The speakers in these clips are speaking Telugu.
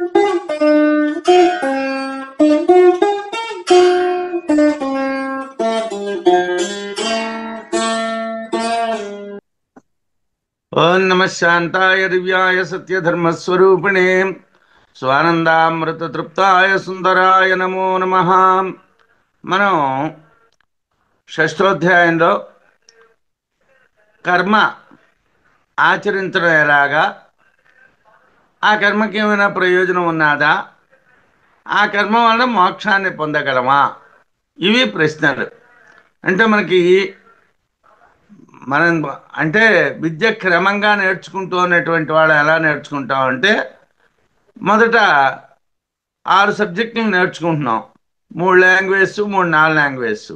ఓం నమ శాంతాయ దివ్యాయ సత్యధర్మస్వరూపిణే స్వానందామృత తృప్తాయ సుందరాయ నమో నమ. మనం షష్ఠోధ్యాయంలో కర్మ ఆచరించడం ఎలాగా, ఆ కర్మకి ఏమైనా ప్రయోజనం ఉన్నదా, ఆ కర్మ వల్ల మోక్షాన్ని పొందగలమా, ఇవి ప్రశ్నలు. అంటే మనం అంటే విద్య క్రమంగా నేర్చుకుంటూ ఉన్నటువంటి వాళ్ళు ఎలా నేర్చుకుంటామంటే, మొదట 6 సబ్జెక్టులు నేర్చుకుంటున్నాం. 3 లాంగ్వేజెస్, 3 4 లాంగ్వేజెస్.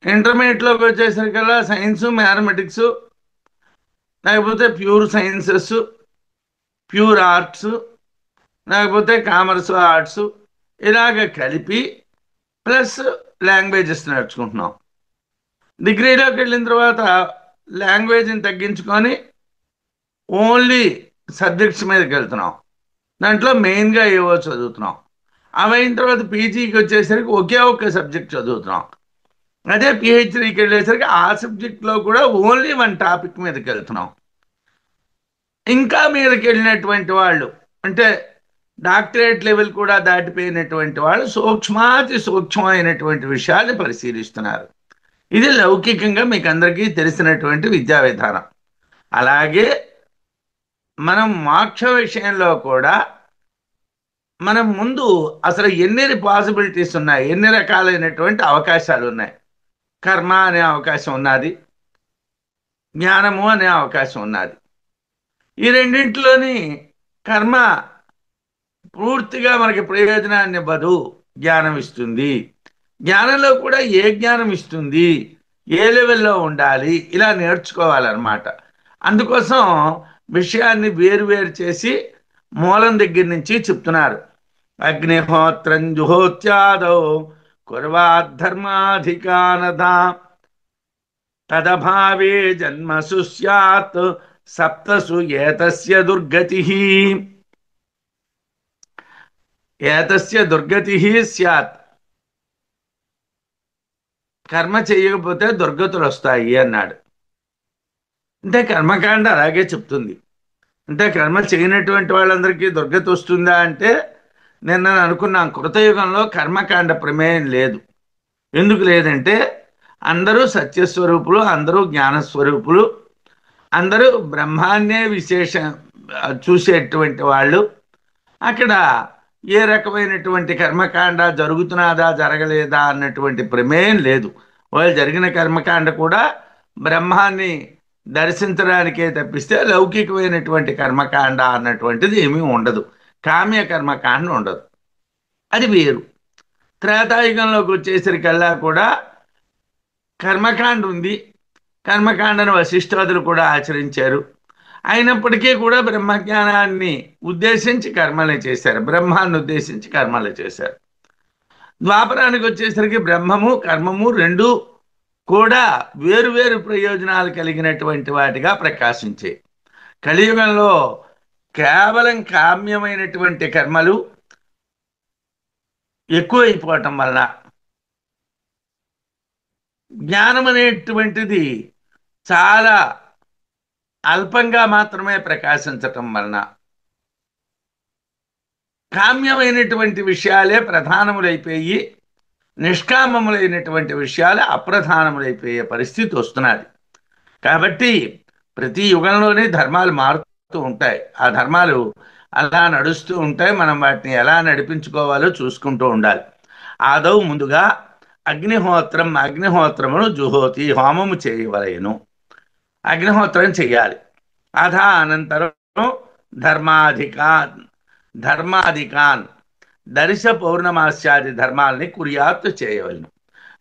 ఇంటర్మీడియట్లోకి వచ్చేసరికల్లా సైన్స్, మ్యాథమెటిక్స్, లేకపోతే ప్యూర్ సైన్సెస్, ప్యూర్ ఆర్ట్స్, లేకపోతే కామర్స్ ఆర్ట్స్, ఇలాగ కలిపి ప్లస్ లాంగ్వేజెస్ నేర్చుకుంటున్నాం. డిగ్రీలోకి వెళ్ళిన తర్వాత లాంగ్వేజ్ని తగ్గించుకొని ఓన్లీ సబ్జెక్ట్స్ మీదకి వెళ్తున్నాం. దాంట్లో మెయిన్గా ఏవో చదువుతున్నాం. అవి అయిన తర్వాత పీజీకి వచ్చేసరికి ఒకే ఒక్క సబ్జెక్ట్ చదువుతున్నాం. అదే పిహెచ్డీకి వెళ్ళేసరికి ఆ సబ్జెక్ట్లో కూడా ఓన్లీ 1 టాపిక్ మీదకి వెళ్తున్నాం. ఇంకా మీదకి వెళ్ళినటువంటి వాళ్ళు, అంటే డాక్టరేట్ లెవెల్ కూడా దాటిపోయినటువంటి వాళ్ళు సూక్ష్మాతి సూక్ష్మమైనటువంటి విషయాన్ని పరిశీలిస్తున్నారు. ఇది లౌకికంగా మీకు అందరికీ తెలిసినటువంటి విద్యా విధానం. అలాగే మనం మోక్ష విషయంలో కూడా మనం ముందు అసలు ఎన్ని పాసిబిలిటీస్ ఉన్నాయి, ఎన్ని రకాలైనటువంటి అవకాశాలు ఉన్నాయి. కర్మ అనే అవకాశం ఉన్నది, జ్ఞానము అనే అవకాశం ఉన్నది. ఈ రెండింటిలోని కర్మ పూర్తిగా మనకి ప్రయోజనాన్ని ఇవ్వదు, జ్ఞానం ఇస్తుంది. జ్ఞానంలో కూడా ఏ జ్ఞానం ఇస్తుంది, ఏ లెవెల్లో ఉండాలి, ఇలా నేర్చుకోవాలన్నమాట. అందుకోసం విషయాన్ని వేరు చేసి మూలం దగ్గర నుంచి చెప్తున్నారు. అగ్నిహోత్రం జుహోత్యాదౌ కుర్వాద్ధర్మాధికానదా తదభావే జన్మసు స్యాత్ సప్తసు ఏతస్య దుర్గతి. ఏతస్య దుర్గతి స్యాత్, కర్మ చేయకపోతే దుర్గతులు వస్తాయి అన్నాడు. అంటే కర్మకాండ అలాగే చెప్తుంది. అంటే కర్మ చేయనటువంటి వాళ్ళందరికీ దుర్గతి వస్తుందా అంటే, నేను అనుకున్నాం కృతయుగంలో కర్మకాండ ప్రమేయం లేదు. ఎందుకు లేదంటే అందరూ సత్యస్వరూపులు, అందరూ జ్ఞానస్వరూపులు, అందరూ బ్రహ్మాన్నే చూసేటువంటి వాళ్ళు. అక్కడ ఏ రకమైనటువంటి కర్మకాండ జరుగుతున్నదా జరగలేదా అన్నటువంటి ప్రమేయం లేదు. వాళ్ళు జరిగిన కర్మకాండ కూడా బ్రహ్మాన్ని దర్శించడానికే తప్పిస్తే లౌకికమైనటువంటి కర్మకాండ అన్నటువంటిది ఏమీ ఉండదు. కామ్య కర్మకాండ ఉండదు, అది వేరు. త్రేతాయుగంలోకి వచ్చేసరికల్లా కూడా కర్మకాండ ఉంది. కర్మకాండను వశిష్ఠాదులు కూడా ఆచరించారు. అయినప్పటికీ కూడా బ్రహ్మజ్ఞానాన్ని ఉద్దేశించి కర్మలే చేశారు, బ్రహ్మాన్ని ఉద్దేశించి కర్మలే చేశారు. ద్వాపరానికి వచ్చేసరికి బ్రహ్మము కర్మము రెండూ కూడా వేరు ప్రయోజనాలు కలిగినటువంటి వాటిగా ప్రకాశించే. కలియుగంలో కేవలం కామ్యమైనటువంటి కర్మలు ఎక్కువైపోవటం వలన, జ్ఞానం అనేటువంటిది చాలా అల్పంగా మాత్రమే ప్రకాశించటం వలన కామ్యమైనటువంటి విషయాలే ప్రధానములైపోయి నిష్కామములైనటువంటి విషయాలు అప్రధానములైపోయే పరిస్థితి వస్తున్నది. కాబట్టి ప్రతి యుగంలోనే ధర్మాలు మారుతూ ఉంటాయి. ఆ ధర్మాలు అలా నడుస్తూ ఉంటాయి. మనం వాటిని ఎలా నడిపించుకోవాలో చూసుకుంటూ ఉండాలి. ఆదౌ ముందుగా అగ్నిహోత్రమును జుహోతి, హోమము చేయవలెను, అగ్నిహోత్రం చెయ్యాలి. అథా అనంతరం ధర్మాధికాన్ దర్శ పౌర్ణమాస్యాది ధర్మాలని కుర్యాత్ చేయవలను.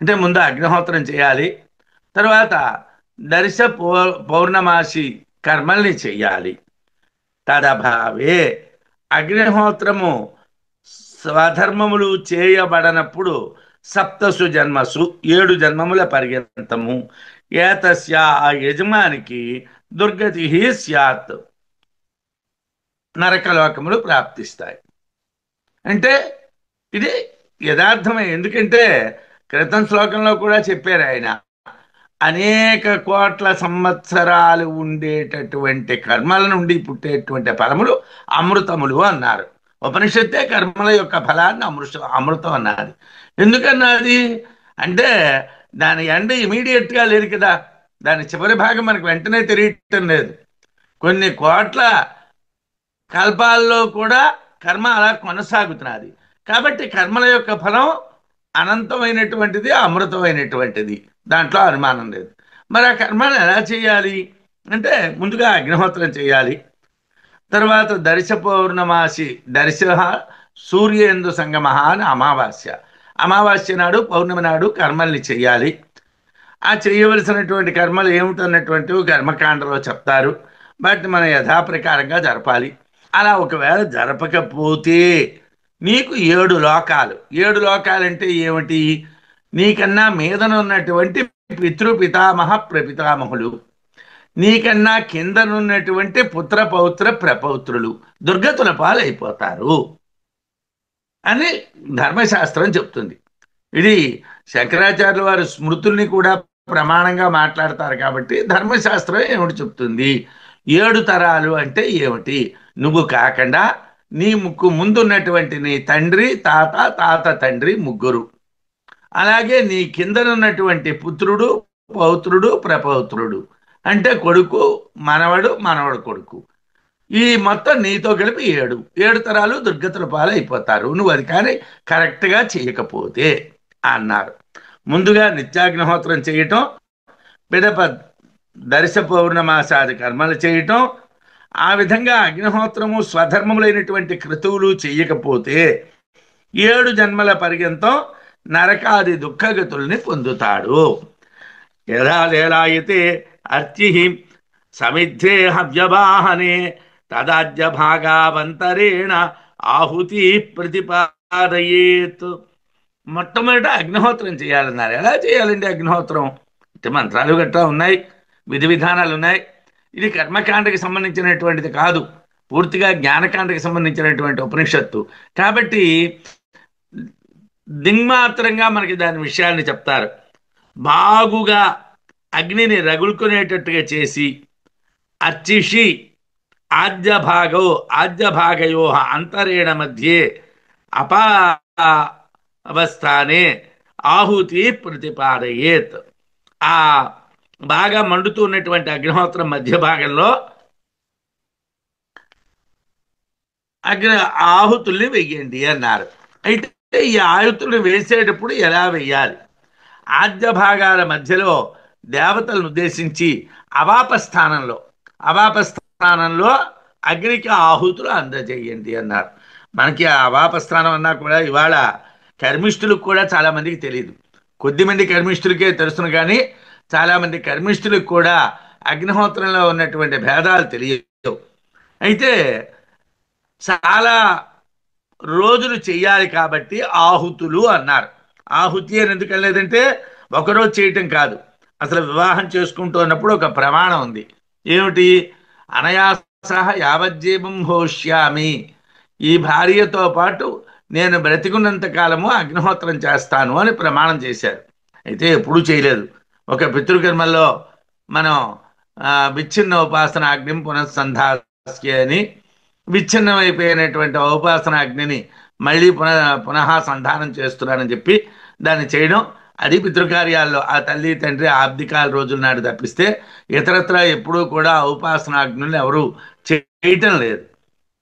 అంటే ముందు అగ్నిహోత్రం చేయాలి, తర్వాత దర్శ పౌర్ణమాసి కర్మల్ని చెయ్యాలి. తదభావే, అగ్నిహోత్రము స్వధర్మములు చేయబడనప్పుడు సప్తసు జన్మసు 7 జన్మముల పర్యంతము ఏతస్య ఆ యజమానికి దుర్గతి స్యాత్, నరకలోకములు ప్రాప్తిస్తాయి. అంటే ఇది యథార్థమే. ఎందుకంటే క్రితం శ్లోకంలో కూడా చెప్పారు ఆయన, అనేక కోట్ల సంవత్సరాలు ఉండేటటువంటి కర్మల నుండి పుట్టేటువంటి ఫలములు అమృతములు అన్నారు. ఉపనిషత్తే కర్మల యొక్క ఫలాన్ని అమృతం అన్నది. ఎందుకన్నది అంటే దాని ఎండ ఇమీడియట్గా లేదు కదా, దాని చివరి భాగం మనకు వెంటనే తెలియటం లేదు. కొన్ని కోట్ల కల్పాల్లో కూడా కర్మ అలా కొనసాగుతున్నది. కాబట్టి కర్మల యొక్క ఫలం అనంతమైనటువంటిది, అమృతమైనటువంటిది, దాంట్లో అనుమానం లేదు. మరి ఆ కర్మను ఎలా చేయాలి అంటే ముందుగా అగ్నిహోత్రం చేయాలి. తర్వాత దర్శ పౌర్ణమాసి దర్శ సూర్యేందు సంగమ అని అమావాస్య, అమావాస్య నాడు పౌర్ణమి నాడు కర్మల్ని చేయాలి. ఆ చేయవలసినటువంటి కర్మలు ఏమిటన్నటువంటివి కర్మకాండలో చెప్తారు. వాటిని మనం యథాప్రకారంగా జరపాలి. అలా ఒకవేళ జరపకపోతే నీకు 7 లోకాలు, 7 లోకాలంటే ఏమిటి? నీకన్నా మీదనున్నటువంటి పితృపితామహ ప్రపితామహులు, నీకన్నా కిందనున్నటువంటి పుత్ర పౌత్ర ప్రపౌత్రులు దుర్గతుల పాలైపోతారు అని ధర్మశాస్త్రం చెప్తుంది. ఇది శంకరాచార్యుల వారి స్మృతుల్ని కూడా ప్రమాణంగా మాట్లాడతారు. కాబట్టి ధర్మశాస్త్రం ఏమిటి చెప్తుంది? 7 తరాలు అంటే ఏమిటి? నువ్వు కాకుండా నీ ముందున్నటువంటి నీ తండ్రి, తాత, తాత తండ్రి, ముగ్గురు. అలాగే నీ కిందనున్నటువంటి పుత్రుడు, పౌత్రుడు, ప్రపౌత్రుడు అంటే కొడుకు, మనవడు, మనవడు కొడుకు, ఈ మొత్తం నీతో కలిపి 7 తరాలు దుర్గతుల పాలైపోతారు నువ్వు అది కానీ కరెక్ట్గా చేయకపోతే అన్నారు. ముందుగా నిత్యాగ్నిహోత్రం చేయటం, పిదప దర్శ పౌర్ణమాసాది కర్మలు చేయటం, ఆ విధంగా అగ్నిహోత్రము స్వధర్మములైనటువంటి క్రతువులు చేయకపోతే 7 జన్మల పర్యంతం నరకాది దుఃఖగతుల్ని పొందుతాడు. యథా లేలాయితే అర్చి సమిద్ధే హవ్యవాహనే తదాజ్య భాగావంతరేణ ఆహుతి ప్రతిపాదయేత్. మొట్టమొదట అగ్నిహోత్రం చేయాలన్నారు. ఎలా చేయాలండి అగ్నిహోత్రం? అంటే మంత్రాలు గట్రా ఉన్నాయి, విధి విధానాలు ఉన్నాయి. ఇది కర్మకాండకి సంబంధించినటువంటిది కాదు, పూర్తిగా జ్ఞానకాండకి సంబంధించినటువంటి ఉపనిషత్తు. కాబట్టి దింగ్మాత్రంగా మనకి దాని విషయాన్ని చెప్తారు. బాగుగా అగ్నిని రగులుకునేటట్టుగా చేసి అర్చిషి ఆద్యభాగయో అంతరేణ మధ్యే అవస్థానే ఆహుతి ప్రతిపాదయేత్. ఆ బాగా మండుతూ ఉన్నటువంటి అగ్నిహోత్రం మధ్య భాగంలో ఆహుతుల్ని వెయ్యండి అన్నారు. అయితే ఈ ఆహుతుల్ని వేసేటప్పుడు ఎలా వెయ్యాలి? ఆద్య భాగాల మధ్యలో దేవతలను ఉద్దేశించి అవాపస్థానంలో అగ్నికి ఆహుతులు అందజేయండి అన్నారు. మనకి ఆ అవాపస్థానం అన్నా కూడా ఇవాళ కర్మిష్ఠులకు కూడా చాలామందికి తెలియదు. కొద్దిమంది కర్మిష్ఠులకే తెలుసును, కానీ చాలామంది కర్మిష్ఠులకు కూడా అగ్నిహోత్రంలో ఉన్నటువంటి భేదాలు తెలియవు. అయితే చాలా రోజులు చెయ్యాలి కాబట్టి ఆహుతులు అన్నారు. ఆహుతి అని ఎందుకు అనలేదంటే ఒకరోజు చేయటం కాదు, అసలు వివాహం చేసుకుంటున్నప్పుడు ఒక ప్రమాణం ఉంది. ఏమిటి? అనయాస యావజ్జీవం హోష్యామి, ఈ భార్యతో పాటు నేను బ్రతికున్నంత కాలము అగ్నిహోత్రం చేస్తాను అని ప్రమాణం చేశారు. అయితే ఎప్పుడూ చేయలేదు. ఒక పితృకర్మల్లో మనం విచ్ఛిన్న ఉపాసన అగ్నిం పునఃసంధాస్య అని, విచ్ఛిన్నమైపోయినటువంటి ఉపాసన అగ్నిని మళ్ళీ పునః సంధానం చేస్తున్నానని చెప్పి దాన్ని చేయడం, అది పితృకార్యాల్లో ఆ తల్లి తండ్రి ఆబ్దికాల రోజుల నాడు తప్పిస్తే ఇతరత్రా ఎప్పుడూ కూడా ఉపాసన అగ్నుల్ని ఎవరు చేయటం లేదు.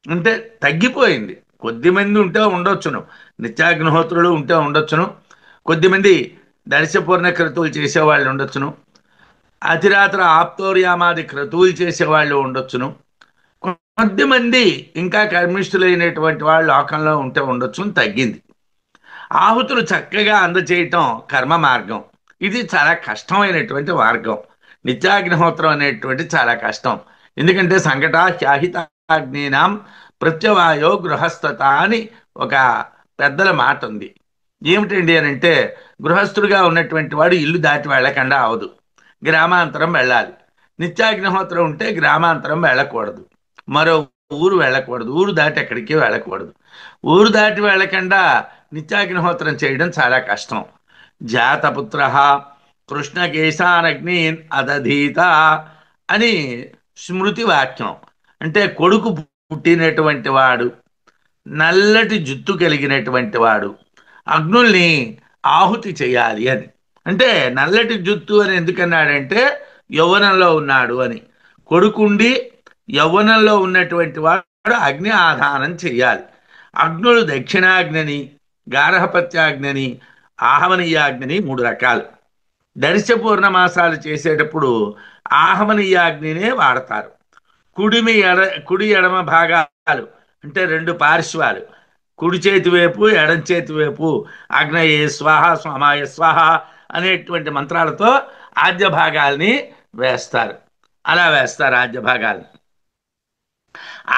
అంటే తగ్గిపోయింది. కొద్దిమంది ఉంటే ఉండొచ్చును, నిత్యాగ్నిహోత్రులు ఉంటే ఉండొచ్చును, కొద్దిమంది దర్శపూర్ణ క్రతువులు చేసేవాళ్ళు ఉండొచ్చును, అతిరాత్ర ఆప్తోర్యామాది క్రతువులు చేసేవాళ్ళు ఉండొచ్చును, కొద్దిమంది ఇంకా కర్మిష్ఠులైనటువంటి వాళ్ళు లోకంలో ఉంటే ఉండొచ్చు. తగ్గింది. ఆహుతులు చక్కగా అందచేయటం కర్మ మార్గం. ఇది చాలా కష్టమైనటువంటి మార్గం. నిత్యాగ్నిహోత్రం అనేటువంటి చాలా కష్టం. ఎందుకంటే సంకటా హ్యాహితాగ్నినాం ప్రత్యవాయో గృహస్థత అని ఒక పెద్దల మాట ఉంది. ఏమిటండి అని అంటే, గృహస్థుడిగా ఉన్నటువంటి వాడు ఇల్లు దాటి వెళ్ళకుండా అవదు, గ్రామాంతరం వెళ్ళాలి. నిత్యాగ్నిహోత్రం ఉంటే గ్రామాంతరం వెళ్ళకూడదు. మరో ఊరు వెళ్ళకూడదు, ఊరు దాటి ఎక్కడికి వెళ్ళకూడదు. ఊరు దాటి వెళ్ళకుండా నిత్యాగ్నిహోత్రం చేయడం చాలా కష్టం. జాతపుత్ర కృష్ణకేశానగ్నిన్ అదధీత అని స్మృతి వాక్యం. అంటే కొడుకు పుట్టినటువంటి వాడు, నల్లటి జుత్తు కలిగినటువంటి వాడు అగ్నుల్ని ఆహుతి చేయాలి అని. అంటే నల్లటి జుత్తు అని ఎందుకన్నాడంటే యవ్వనంలో ఉన్నాడు అని. కొడుకుండి యవ్వనంలో ఉన్నటువంటి వాడు అగ్ని ఆధానం చెయ్యాలి. అగ్నులు దక్షిణాగ్ని, గార్హపత్యాగ్ని, ఆహవనీయాగ్ని మూడు రకాలు. దర్శ పూర్ణమాసాలు చేసేటప్పుడు ఆహవనీయాగ్నినే వాడతారు. కుడిమి ఎడ కుడి ఎడమ భాగాలు అంటే రెండు పార్శ్వాలు, కుడి చేతి వైపు ఎడం చేతి వైపు ఆగ్నేయ స్వాహ స్వామాయ స్వాహ అనేటువంటి మంత్రాలతో ఆద్య భాగాల్ని వేస్తారు. అలా వేస్తారు ఆద్య భాగాల్ని.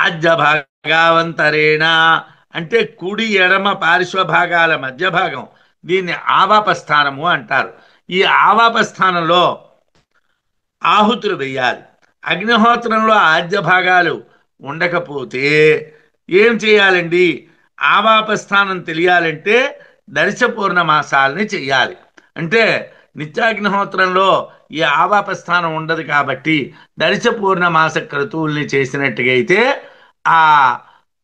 ఆద్య భాగావంతరేణ అంటే కుడి ఎడమ పార్శ్వ భాగాల మధ్య భాగం, దీన్ని ఆవాపస్థానము అంటారు. ఈ ఆవాపస్థానంలో ఆహుతులు వెయ్యాలి. అగ్నిహోత్రంలో ఆద్య భాగాలు ఉండకపోతే ఏం చేయాలండి? ఆవాపస్థానం తెలియాలంటే దర్శ పూర్ణమాసాలని చెయ్యాలి. అంటే నిత్యాగ్నిహోత్రంలో ఈ ఆవాపస్థానం ఉండదు కాబట్టి దర్శ పూర్ణమాస క్రతువుల్ని చేసినట్టుగా అయితే ఆ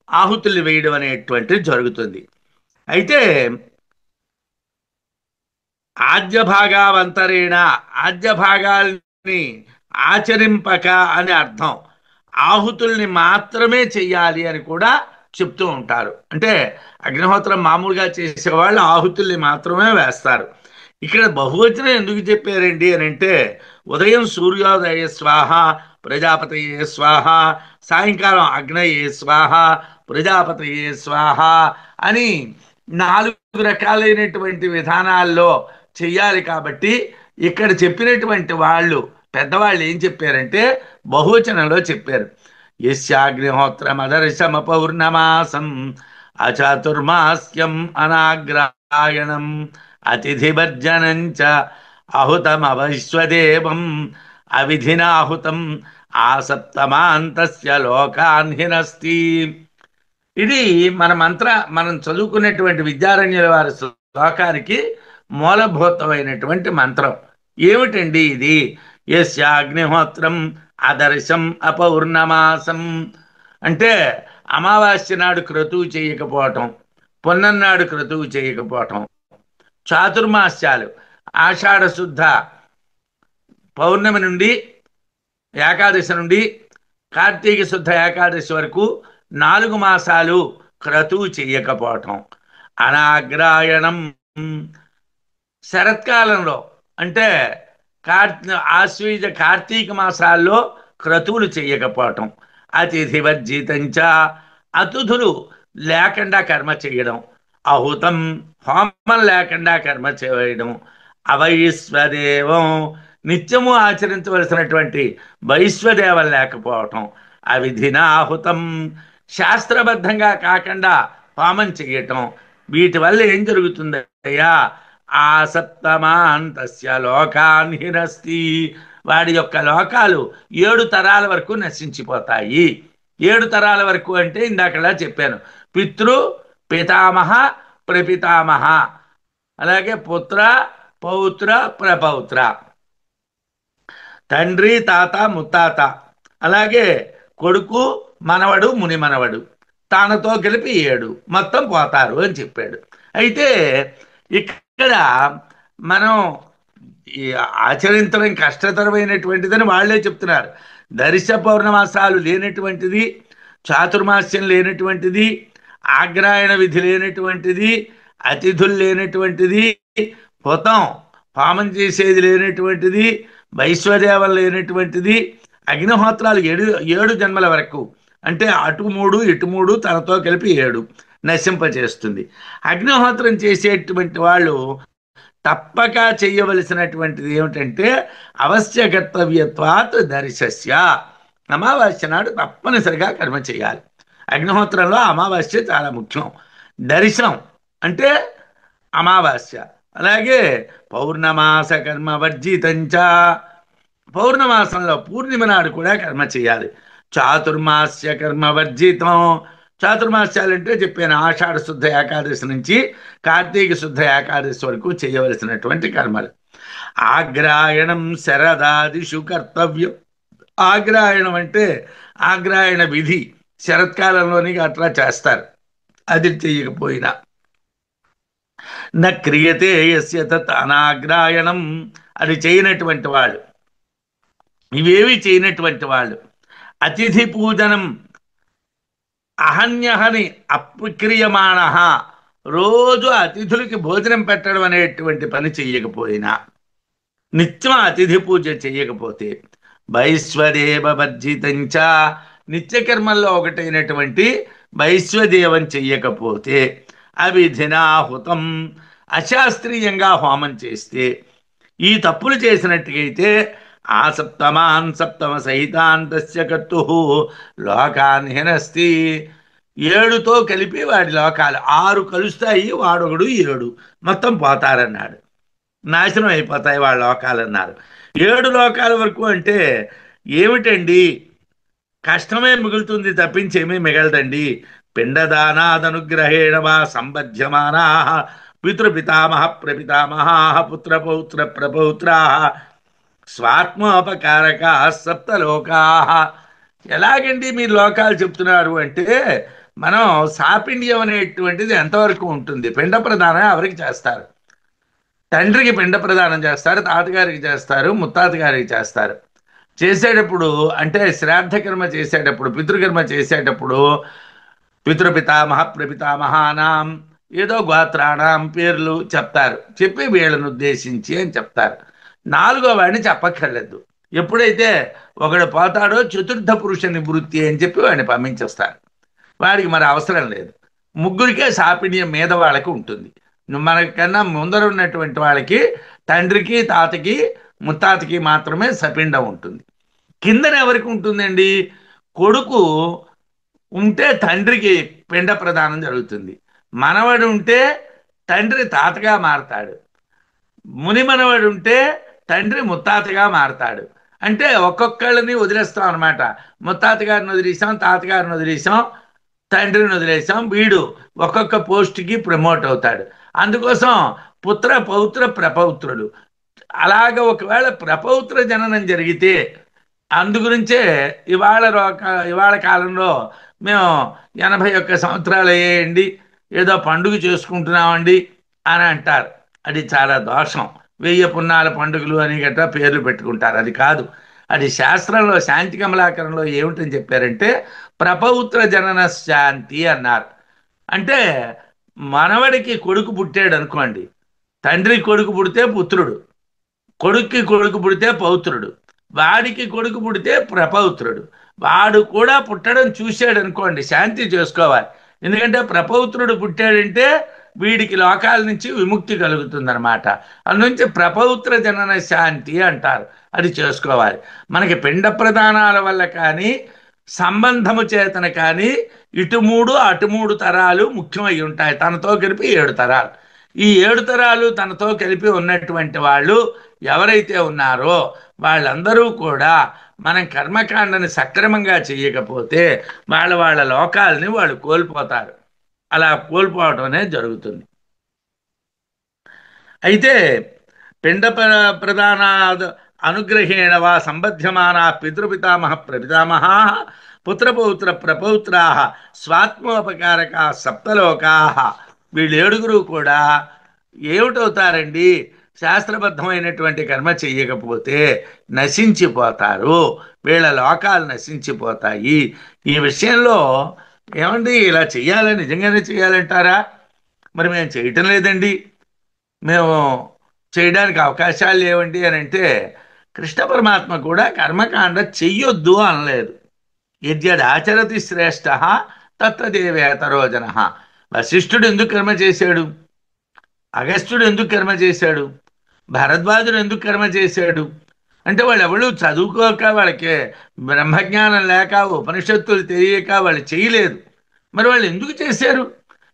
ఆహుతుల్ని వేయడం అనేటువంటిది జరుగుతుంది. అయితే ఆద్య భాగావంతరేణ, ఆద్య భాగాల్ని ఆచరింపక అని అర్థం. ఆహుతుల్ని మాత్రమే చెయ్యాలి అని కూడా చెప్తూ ఉంటారు. అంటే అగ్నిహోత్రం మామూలుగా చేసేవాళ్ళు ఆహుతుల్ని మాత్రమే వేస్తారు. ఇక్కడ బహువచనం ఎందుకు చెప్పారండి అని అంటే, ఉదయం సూర్యోదయ స్వాహ ప్రజాపతయే స్వాహ, సాయంకాలం అగ్నయే స్వాహ ప్రజాపతయే స్వాహ అని నాలుగు రకాలైనటువంటి విధానాల్లో చెయ్యాలి. కాబట్టి ఇక్కడ చెప్పినటువంటి వాళ్ళు పెద్దవాళ్ళు ఏం చెప్పారంటే బహువచనంలో చెప్పారు. యస్యాగ్నిహోత్రం అదర్శమ పౌర్ణమాసం అచాతుర్మాస్యం అనాగ్రాయణం అతిథిభర్జనంచ అహుతమవైశ్వదేవం అవిధినాహుతం ఆసప్తమాంతస్య లోకాన్ హినస్తి. ఇది మనం చదువుకున్నటువంటి విద్యారణ్యుల వారి శ్లోకానికి మూలభూతమైనటువంటి మంత్రం. ఏమిటండి ఇది? యస్యాగ్నిహోత్రం అదర్శం అపౌర్ణమాసం అంటే అమావాస్య నాడు క్రతువు చేయకపోవటం, పొన్నన్నాడు క్రతువు చేయకపోవటం, చాతుర్మాస్యాలు ఆషాఢ శుద్ధ పౌర్ణమి నుండి ఏకాదశి నుండి కార్తీక శుద్ధ ఏకాదశి వరకు 4 మాసాలు క్రతువు చెయ్యకపోవటం, అనాగ్రాయణం శరత్కాలంలో అంటే ఆశ్వీజ కార్తీక మాసాల్లో క్రతువులు చెయ్యకపోవటం, అతిథివర్జితంచ అతిథులు లేకుండా కర్మ చేయడం, అహుతం హోమం లేకుండా కర్మ చేయడం, అవైశ్వదేవం నిత్యము ఆచరించవలసినటువంటి వైశ్వదేవం లేకపోవటం, అవిధినాహుతం శాస్త్రబద్ధంగా కాకుండా హోమం చెయ్యటం. వీటి వల్ల ఏం జరుగుతుందయ్యా? ఆసప్తమాంతస్య లోకాన్ హినస్తి, వాడి యొక్క లోకాలు 7 తరాల వరకు నశించిపోతాయి. 7 తరాల వరకు అంటే ఇందాకలా చెప్పాను, పితృ పితామహ ప్రపితామహ, అలాగే పుత్ర పౌత్ర ప్రపౌత్ర, తండ్రి తాత ముత్తాత, అలాగే కొడుకు మనవడు ముని మనవడు, తానతో కలిపి 7 మొత్తం పోతారు అని చెప్పాడు. అయితే ఇక్కడ మనం ఈ ఆచరించడం కష్టతరమైనటువంటిదని వాళ్ళే చెప్తున్నారు. దర్శ పౌర్ణమాసాలు లేనటువంటిది, చాతుర్మాస్యం లేనటువంటిది, ఆగ్రాయణ విధి లేనటువంటిది, అతిథులు లేనటువంటిది, హుతం పామం చేసేది లేనటువంటిది, వైశ్వదేవం లేనటువంటిది, అగ్నిహోత్రాలు 7 జన్మల వరకు అంటే అటు 3 ఇటు 3 తనతో కలిపి 7 నశింపచేస్తుంది. అగ్నిహోత్రం చేసేటువంటి వాళ్ళు తప్పక చెయ్యవలసినటువంటిది ఏమిటంటే అవశ్య కర్తవ్యత్వాత్ దర్శస్య, అమావాస్య నాడు తప్పనిసరిగా కర్మ చేయాలి. అగ్నిహోత్రంలో అమావాస్య చాలా ముఖ్యం. దర్శనం అంటే అమావాస్య. అలాగే పౌర్ణమాస కర్మ వర్జితంచ, పౌర్ణమాసంలో పూర్ణిమ నాడు కూడా కర్మ చేయాలి. చాతుర్మాస్య కర్మవర్జితం. చాతుర్మాస్యాలంటే చెప్పాను, ఆషాఢ శుద్ధ ఏకాదశి నుంచి కార్తీక శుద్ధ ఏకాదశి వరకు చేయవలసినటువంటి కర్మలు. ఆగ్రాయణం శరదాదిషు కర్తవ్యం. ఆగ్రాయణం అంటే ఆగ్రాయణ విధి, శరత్కాలంలోని అట్లా చేస్తారు. అది చెయ్యకపోయినా న క్రియతే యస్య తత్ అనాగ్రాయణం, అది చేయనటువంటి వాళ్ళు, ఇవేవి చేయనటువంటి వాళ్ళు. అతిథి పూజనం అహన్యహని అప్రిక్రియమాణ, రోజు అతిథులకి భోజనం పెట్టడం అనేటువంటి పని చెయ్యకపోయినా, నిత్యం అతిథి పూజ చెయ్యకపోతే, వైశ్వదేవ వర్జితంచ, నిత్యకర్మల్లో ఒకటైనటువంటి వైశ్వదేవం చెయ్యకపోతే, అవిధినాహుతం, అశాస్త్రీయంగా హోమం చేస్తే, ఈ తప్పులు చేసినట్టుగైతే ఆ సప్తమాన్ సప్తమ సహితాన్ తస్య కర్తు లోకాన్ హినస్తి, ఏడుతో కలిపి వాడి లోకాలు ఆరు కలుస్తాయి, వాడొకడు ఏడు, మొత్తం పోతారన్నాడు, నాశనం అయిపోతాయి వాళ్ళ లోకాలన్నారు. ఏడు లోకాల వరకు అంటే ఏమిటండి, కష్టమే మిగులుతుంది తప్పించేమీ మిగలదండి. పిండదానాదనుగ్రహేణ వా సంబధ్యమానా పితృపితామహ ప్రపితామహా పుత్రపౌత్ర ప్రపౌత్రా స్వాత్మోపకారక సప్తలోకా. ఎలాగండి మీరు లోకాలు చెప్తున్నారు అంటే, మనం సాపిండ్యం అనేటువంటిది ఎంతవరకు ఉంటుంది? పిండ ప్రదానం ఎవరికి చేస్తారు? తండ్రికి పిండ ప్రదానం చేస్తారు, తాతగారికి చేస్తారు, ముత్తాతగారికి చేస్తారు. చేసేటప్పుడు అంటే శ్రాద్ధకర్మ చేసేటప్పుడు, పితృకర్మ చేసేటప్పుడు పితృపితామహ ప్రపితామహానాం ఏదో గోత్రాణం పేర్లు చెప్తారు, చెప్పి వీళ్ళను ఉద్దేశించి అని చెప్తారు. నాలుగో వాడిని చెప్పక్కర్లేదు. ఎప్పుడైతే ఒకడు పోతాడో చతుర్థ పురుష నివృత్తి అని చెప్పి వాడిని పంపించేస్తారు. వాడికి మరి అవసరం లేదు. ముగ్గురికే సాపిణ్యం మీద వాళ్ళకి ఉంటుంది. మనకన్నా ముందర ఉన్నటువంటి వాళ్ళకి, తండ్రికి తాతకి ముత్తాతకి మాత్రమే సపిండం ఉంటుంది. కిందన ఎవరికి ఉంటుందండి? కొడుకు ఉంటే తండ్రికి పిండ ప్రదానం జరుగుతుంది. మనవడు ఉంటే తండ్రి తాతగా మారతాడు. ముని మనవడు ఉంటే తండ్రి ముత్తాతగా మారతాడు. అంటే ఒక్కొక్కళ్ళని వదిలేస్తాం అనమాట. ముత్తాత గారిని వదిలేసాం, తాతగారిని వదిలేసాం, తండ్రిని వదిలేసాం, వీడు ఒక్కొక్క పోస్ట్కి ప్రమోట్ అవుతాడు. అందుకోసం పుత్ర పౌత్ర ప్రపౌత్రుడు. అలాగ ఒకవేళ ప్రపౌత్ర జననం జరిగితే, అందుగురించే ఇవాళ కాలంలో మేము 81 సంవత్సరాలు అయ్యేయండి, ఏదో పండుగ చేసుకుంటున్నామండి అని అంటారు. అది చాలా దోషం. 1000 పున్నాల పండుగలు అని గట్రా పేర్లు పెట్టుకుంటారు. అది కాదు. అది శాస్త్రంలో శాంతి కమలాకరంలో ఏమిటని చెప్పారంటే ప్రపౌత్ర జనన శాంతి అన్నారు. అంటే మనవడికి కొడుకు పుట్టాడు అనుకోండి, తండ్రి కొడుకు పుడితే పుత్రుడు, కొడుక్కి కొడుకు పుడితే పౌత్రుడు, వాడికి కొడుకు పుడితే ప్రపౌత్రుడు. వాడు కూడా పుట్టడం చూశాడు అనుకోండి, శాంతి చేసుకోవాలి. ఎందుకంటే ప్రపౌత్రుడు పుట్టాడంటే వీడికి లోకాల నుంచి విముక్తి కలుగుతుందన్నమాట. అందునుంచి ప్రపౌత్ర జనన శాంతి అంటారు. అది చేసుకోవాలి. మనకి పిండ ప్రదానాల వల్ల కానీ, సంబంధము చేతన కానీ, ఇటు మూడు అటు మూడు తరాలు ముఖ్యమై ఉంటాయి. తనతో కలిపి 7 తరాలు. ఈ 7 తరాలు తనతో కలిపి ఉన్నటువంటి వాళ్ళు ఎవరైతే ఉన్నారో వాళ్ళందరూ కూడా మనం కర్మకాండని సక్రమంగా చేయకపోతే వాళ్ళ లోకాలని వాళ్ళు కోల్పోతారు. అలా కోల్పోవడం అనేది జరుగుతుంది. అయితే పిండ ప్రధాన అనుగ్రహేణ వా సంబధ్యమాన పితృపితామహ ప్రపితామహా పుత్రపౌత్ర ప్రపౌత్రా స్వాత్మోపకారక సప్తలోకా. వీళ్ళు 7గురు కూడా ఏమిటవుతారండి? శాస్త్రబద్ధమైనటువంటి కర్మ చెయ్యకపోతే నశించిపోతారు. వీళ్ళ లోకాలు నశించిపోతాయి. ఈ విషయంలో ఏమండి, ఇలా చెయ్యాలని నిజంగానే చెయ్యాలంటారా? మరి మేము చేయటం లేదండి, మేము చేయడానికి అవకాశాలు లేవండి అని అంటే, కృష్ణ పరమాత్మ కూడా కర్మకాండ చెయ్యొద్దు అనలేదు. యద్యదాచరతి శ్రేష్ఠ తత్తదేవేతరో జన. వశిష్ఠుడు ఎందుకు కర్మ చేశాడు? అగస్త్యుడు ఎందుకు కర్మ చేశాడు? భరద్వాజుడు ఎందుకు కర్మ చేశాడు? అంటే వాళ్ళు ఎవరు చదువుకోక, వాళ్ళకి బ్రహ్మజ్ఞానం లేక, ఉపనిషత్తులు తెలియక వాళ్ళు చేయలేదు. మరి వాళ్ళు ఎందుకు చేశారు?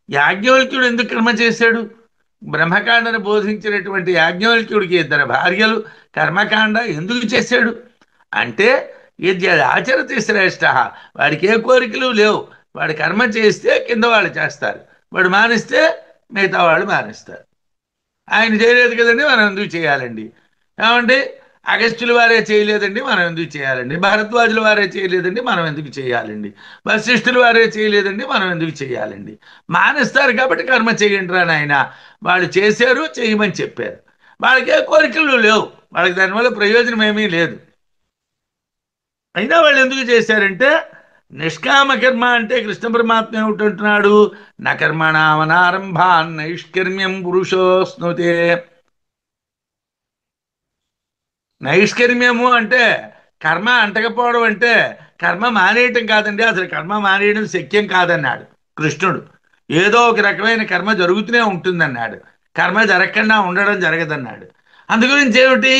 యాజ్ఞవల్క్యుడు ఎందుకు కర్మ చేశాడు? బ్రహ్మకాండను బోధించినటువంటి యాజ్ఞవల్క్యుడికి 2 భార్యలు. కర్మకాండ ఎందుకు చేశాడు అంటే యద్యద్ ఆచరతి శ్రేష్ఠ. వాడికి ఏ కోరికలు లేవు. వాడు కర్మ చేస్తే కింద వాళ్ళు చేస్తారు, వాడు మానేస్తే మిగతా వాళ్ళు మానేస్తారు. ఆయన చేయలేదు కదండి, మనం ఎందుకు చేయాలండి? ఏమండి, అగస్త్యుల వారే చేయలేదండి, మనం ఎందుకు చేయాలండి? భరద్వాజుల వారే చేయలేదండి, మనం ఎందుకు చేయాలండి? వశిష్ఠుల వారే చేయలేదండి, మనం ఎందుకు చేయాలండి? మానేస్తారు కాబట్టి కర్మ చేయండి రా నాయన. వాళ్ళు చేశారు, చేయమని చెప్పారు. వాళ్ళకి ఏ కోరికలు లేవు, వాళ్ళకి దానివల్ల ప్రయోజనం ఏమీ లేదు. అయినా వాళ్ళు ఎందుకు చేశారంటే, నిష్కామ కర్మ అంటే కృష్ణ పరమాత్మ ఏమిటంటున్నాడు? నా కర్మణామనారంభాన్ నైష్కర్మ్యం పురుషోస్నుతే. నైష్కర్మ్యము అంటే కర్మ అంటకపోవడం అంటే కర్మ మానేయటం కాదండి. అసలు కర్మ మానేయడం శక్యం కాదన్నాడు కృష్ణుడు. ఏదో ఒక రకమైన కర్మ జరుగుతూనే ఉంటుందన్నాడు, కర్మ జరగకుండా ఉండడం జరగదన్నాడు. అందుగురించి ఏమిటి,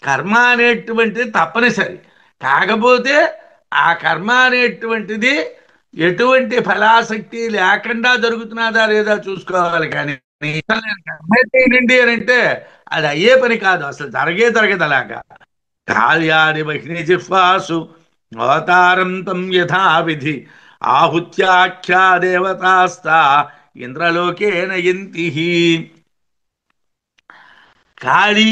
కర్మ అనేటువంటిది తప్పనిసరి. కాకపోతే ఆ కర్మ అనేటువంటిది ఎటువంటి ఫలాసక్తి లేకుండా జరుగుతున్నదా లేదా చూసుకోవాలి. కానీ అసలు నేను కర్మ చేయనండి అని అంటే అది అయ్యే పని కాదు, అసలు జరగదు అలాగా. కాళ్యాని బహిని జిహ్వాసు అవతారం తం యథావిధి ఆహుత్యాఖ్యా దేవతాస్తా ఇంద్రలోకేన యంతి. కాళీ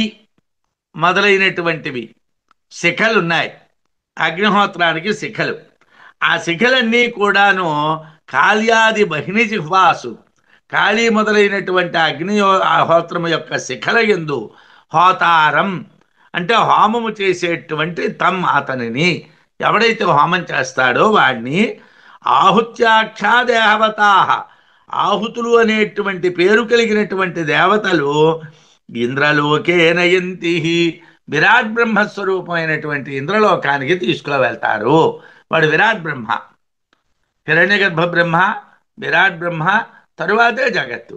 మొదలైనటువంటివి శిఖలు ఉన్నాయి, అగ్నిహోత్రానికి శిఖలు. ఆ శిఖలన్నీ కూడాను కాళ్యాది బహిని జిహ్వాసు, కాళీ మొదలైనటువంటి అగ్నిహోత్రము యొక్క శిఖల యందు హోతారం అంటే హోమము చేసేటువంటి తమ్ అతనిని, ఎవడైతే హోమం చేస్తాడో వాడిని ఆహుత్యాఖ్యా దేవతాహ, ఆహుతులు అనేటువంటి పేరు కలిగినటువంటి దేవతలు ఇంద్రలోకే నయంతి, విరాట్ బ్రహ్మస్వరూపమైనటువంటి ఇంద్రలోకానికి తీసుకువెళ్తారు. వాడు విరాట్ బ్రహ్మ, హిరణ్యగర్భ బ్రహ్మ, విరాట్ బ్రహ్మ, తరువాతే జగత్తు.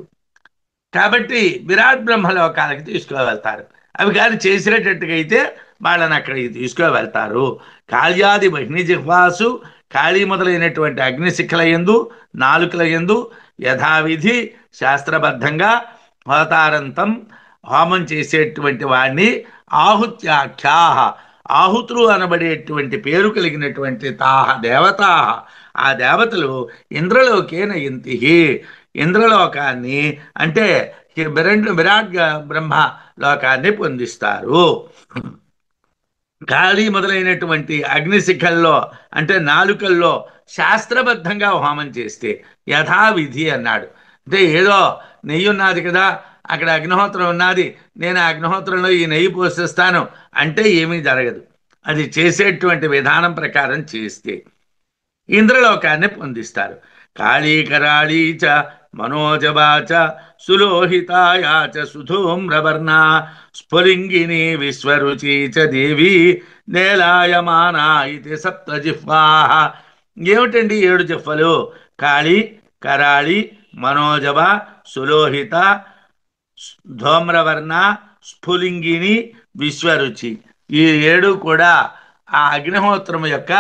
కాబట్టి విరాట్ బ్రహ్మలోకాలకి తీసుకువెళ్తారు. అవి కానీ చేసినట్టుగా అయితే వాళ్ళని అక్కడికి తీసుకువెళ్తారు. కాళ్యాది బహిని జిహ్వాసు, కాళీ మొదలైనటువంటి అగ్నిశిఖల యందు, నాలుకల యందు యథావిధి శాస్త్రబద్ధంగా హోతారంతం హోమం చేసేటువంటి వాడిని ఆహుత్యాఖ్యా, ఆహుతులు అనబడేటువంటి పేరు కలిగినటువంటి తాహ దేవతాహ, ఆ దేవతలు ఇంద్రలోకేన యంతి, ఇంద్రలోకాన్ని అంటే విరాట్ బ్రహ్మ లోకాన్ని పొందిస్తారు. గాలి మొదలైనటువంటి అగ్నిశిఖల్లో అంటే నాలుకల్లో శాస్త్రబద్ధంగా హోమం చేస్తే యథావిధి అన్నాడు. అంటే ఏదో నెయ్యి ఉన్నది కదా, అక్కడ అగ్నిహోత్రం ఉన్నది, నేను ఆ అగ్నిహోత్రంలో ఈ నెయ్యి పోసేస్తాను అంటే ఏమీ జరగదు. అది చేసేటువంటి విధానం ప్రకారం చేస్తే ఇంద్రలోకాన్ని పొందిస్తారు. కాళీకరాళీ చ మనోజవాచ సులోహితాయా చ సుధూమ్రవర్ణా స్ఫులింగిని విశ్వరుచి చ దేవి నేలాయమానా ఇది సప్తజిహ్వాః. ఏమిటండి 7 జిహ్వలు? కాళీ, కరాళి, మనోజవ, సులోహిత, ధూమ్రవర్ణ, స్ఫులింగిని, విశ్వరుచి. ఈ 7 కూడా ఆ అగ్నిహోత్రము యొక్క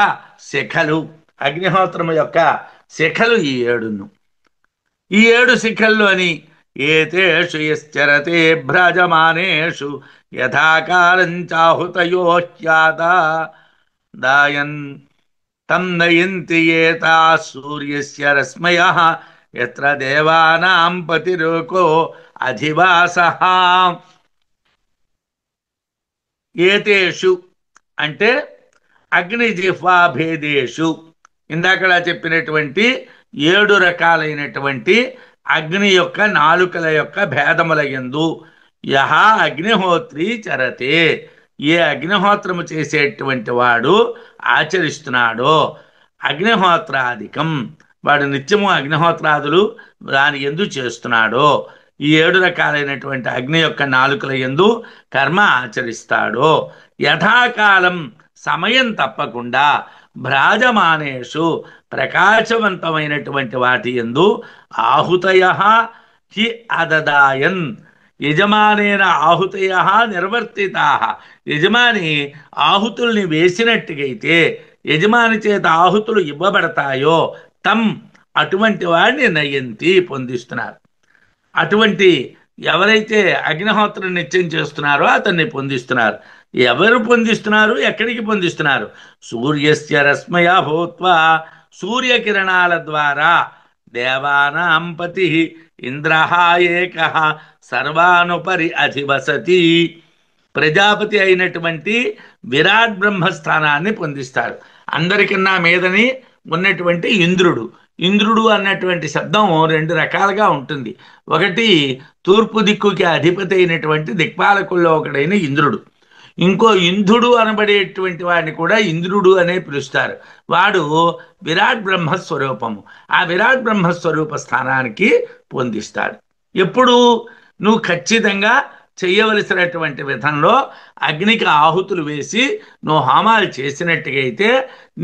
శిఖలు. అగ్నిహోత్రము యొక్క శిఖలు ఈ 7ను. ఈ 7 శిఖల్లోని ఏతేషు యశ్చరతే భ్రజమానేషు యథాకాలం చాహుతయో హ్యాత దాయన్ తం నయంతి ఏతా సూర్యస్య రశ్మయః యత్ర దేవానాం పతిరోకో అధివాసః. ఏతేషు అంటే అగ్నిజిహ్వాభేదేషు, ఇందాకలా చెప్పినటువంటి 7 రకాలైనటువంటి అగ్ని యొక్క నాలుకల యొక్క భేదముల యందు యహ అగ్నిహోత్రి చరతే, ఏ అగ్నిహోత్రము చేసేటువంటి వాడు ఆచరిస్తున్నాడో అగ్నిహోత్రాధికం, వాడు నిత్యము అగ్నిహోత్రాదులు దాని యందు చేస్తున్నాడో, ఈ 7 రకాలైనటువంటి అగ్ని యొక్క నాలుకల యందు కర్మ ఆచరిస్తాడో యథాకాలం సమయం తప్పకుండా భ్రాజమానేషు ప్రకాశవంతమైనటువంటి వాటి యందు ఆహుతయః హి అదదాయన్, యజమానేన ఆహుతయః నిర్వర్తితాః, యజమాని ఆహుతుల్ని వేసినట్టుగైతే యజమాని చేత ఆహుతులు ఇవ్వబడతాయో తం అటువంటి వాడిని నయంతి పొందిస్తున్నారు. అటువంటి ఎవరైతే అగ్నిహోత్రం నిత్యం చేస్తున్నారో అతన్ని పొందిస్తున్నారు. ఎవరు పొందిస్తున్నారు, ఎక్కడికి పొందిస్తున్నారు? సూర్యస్య రశ్మయా భూత్వా, సూర్యకిరణాల ద్వారా దేవానాం పతి ఇంద్ర ఏక సర్వానుపరి అధివసతి. ప్రజాపతి అయినటువంటి విరాట్ బ్రహ్మస్థానాన్ని పొందిస్తాడు. అందరికన్నా మీదని ఉన్నటువంటి ఇంద్రుడు. ఇంద్రుడు అన్నటువంటి శబ్దం రెండు రకాలుగా ఉంటుంది. ఒకటి తూర్పు దిక్కుకి అధిపతి అయినటువంటి దిక్పాలకుల్లో ఒకడైన ఇంద్రుడు. ఇంకో ఇంద్రుడు అనబడేటువంటి వాడిని కూడా ఇంద్రుడు అనే పిలుస్తారు. వాడు విరాట్ బ్రహ్మస్వరూపము. ఆ విరాట్ బ్రహ్మస్వరూప స్థానానికి పొందిస్తాడు. ఎప్పుడు నువ్వు ఖచ్చితంగా చెయ్యవలసినటువంటి విధంలో అగ్నికి ఆహుతులు వేసి నువ్వు హోమాలు చేసినట్టుగైతే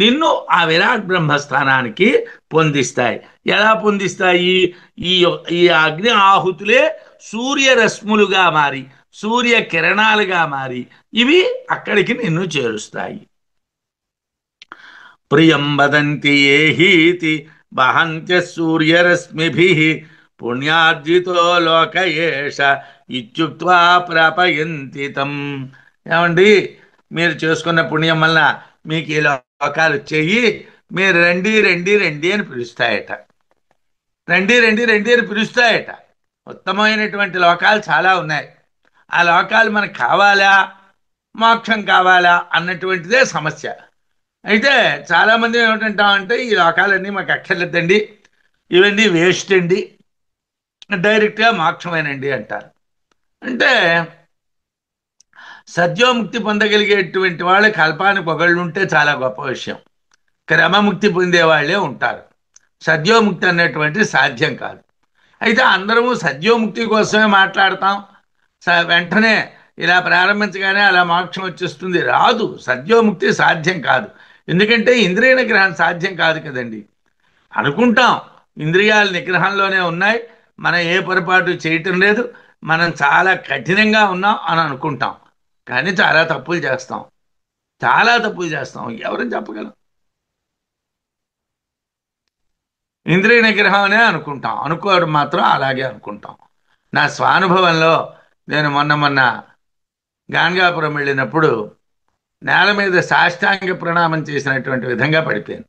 నిన్ను ఆ విరాట్ బ్రహ్మస్థానానికి పొందిస్తాయి. ఎలా పొందిస్తాయి? ఈ ఈ అగ్ని ఆహుతులే సూర్యరశ్ములుగా మారి, సూర్య కిరణాలుగా మారి ఇవి అక్కడికి నిన్ను చేరుస్తాయి. ప్రియం వదంతి ఏహీతి వహంత్య సూర్యరశ్మిభిః పుణ్యార్జితో లోక ఏష ఇత్యుక్త్వా ప్రాపయంతి తం. ఏమండి, మీరు చేసుకున్న పుణ్యం వల్ల మీకు ఈ లోకాలు వచ్చేయి, మీరు రండి రండి రండి అని పిలుస్తాయట. రండి రండి రండి అని పిలుస్తాయట. ఉత్తమమైనటువంటి లోకాలు చాలా ఉన్నాయి. ఆ లోకాలు మనకు కావాలా, మోక్షం కావాలా అన్నటువంటిదే సమస్య. అయితే చాలామంది ఏమిటంటామంటే ఈ లోకాలన్నీ మాకు అక్కర్లేదండి, ఇవన్నీ వేస్ట్ అండి, డైరెక్ట్గా మోక్షమేనండి అంటారు. అంటే సద్యోముక్తి పొందగలిగేటువంటి వాళ్ళ కల్పానికి పొగళ్ళు ఉంటే చాలా గొప్ప విషయం. క్రమముక్తి పొందే వాళ్ళే ఉంటారు. సద్యోముక్తి అనేటువంటి సాధ్యం కాదు. అయితే అందరము సద్యోముక్తి కోసమే మాట్లాడతాం. వెంటనే ఇలా ప్రారంభించగానే అలా మోక్షం వచ్చేస్తుంది రాదు. సద్యోముక్తి సాధ్యం కాదు. ఎందుకంటే ఇంద్రియ నిగ్రహం సాధ్యం కాదు కదండి. అనుకుంటాం ఇంద్రియాల నిగ్రహంలోనే ఉన్నాయి, మనం ఏ పొరపాటు చేయటం లేదు, మనం చాలా కఠినంగా ఉన్నాం అని అనుకుంటాం. కానీ చాలా తప్పులు చేస్తాం, చాలా తప్పులు చేస్తాం. ఎవరని చెప్పగలం? ఇంద్రియ నిగ్రహం అనే అనుకుంటాం, అనుకోవడం మాత్రం అలాగే అనుకుంటాం. నా స్వానుభవంలో నేను మొన్న గాన్గాపురం వెళ్ళినప్పుడు నేల మీద సాష్టాంగ ప్రణామం చేసినటువంటి విధంగా పడిపోయాను.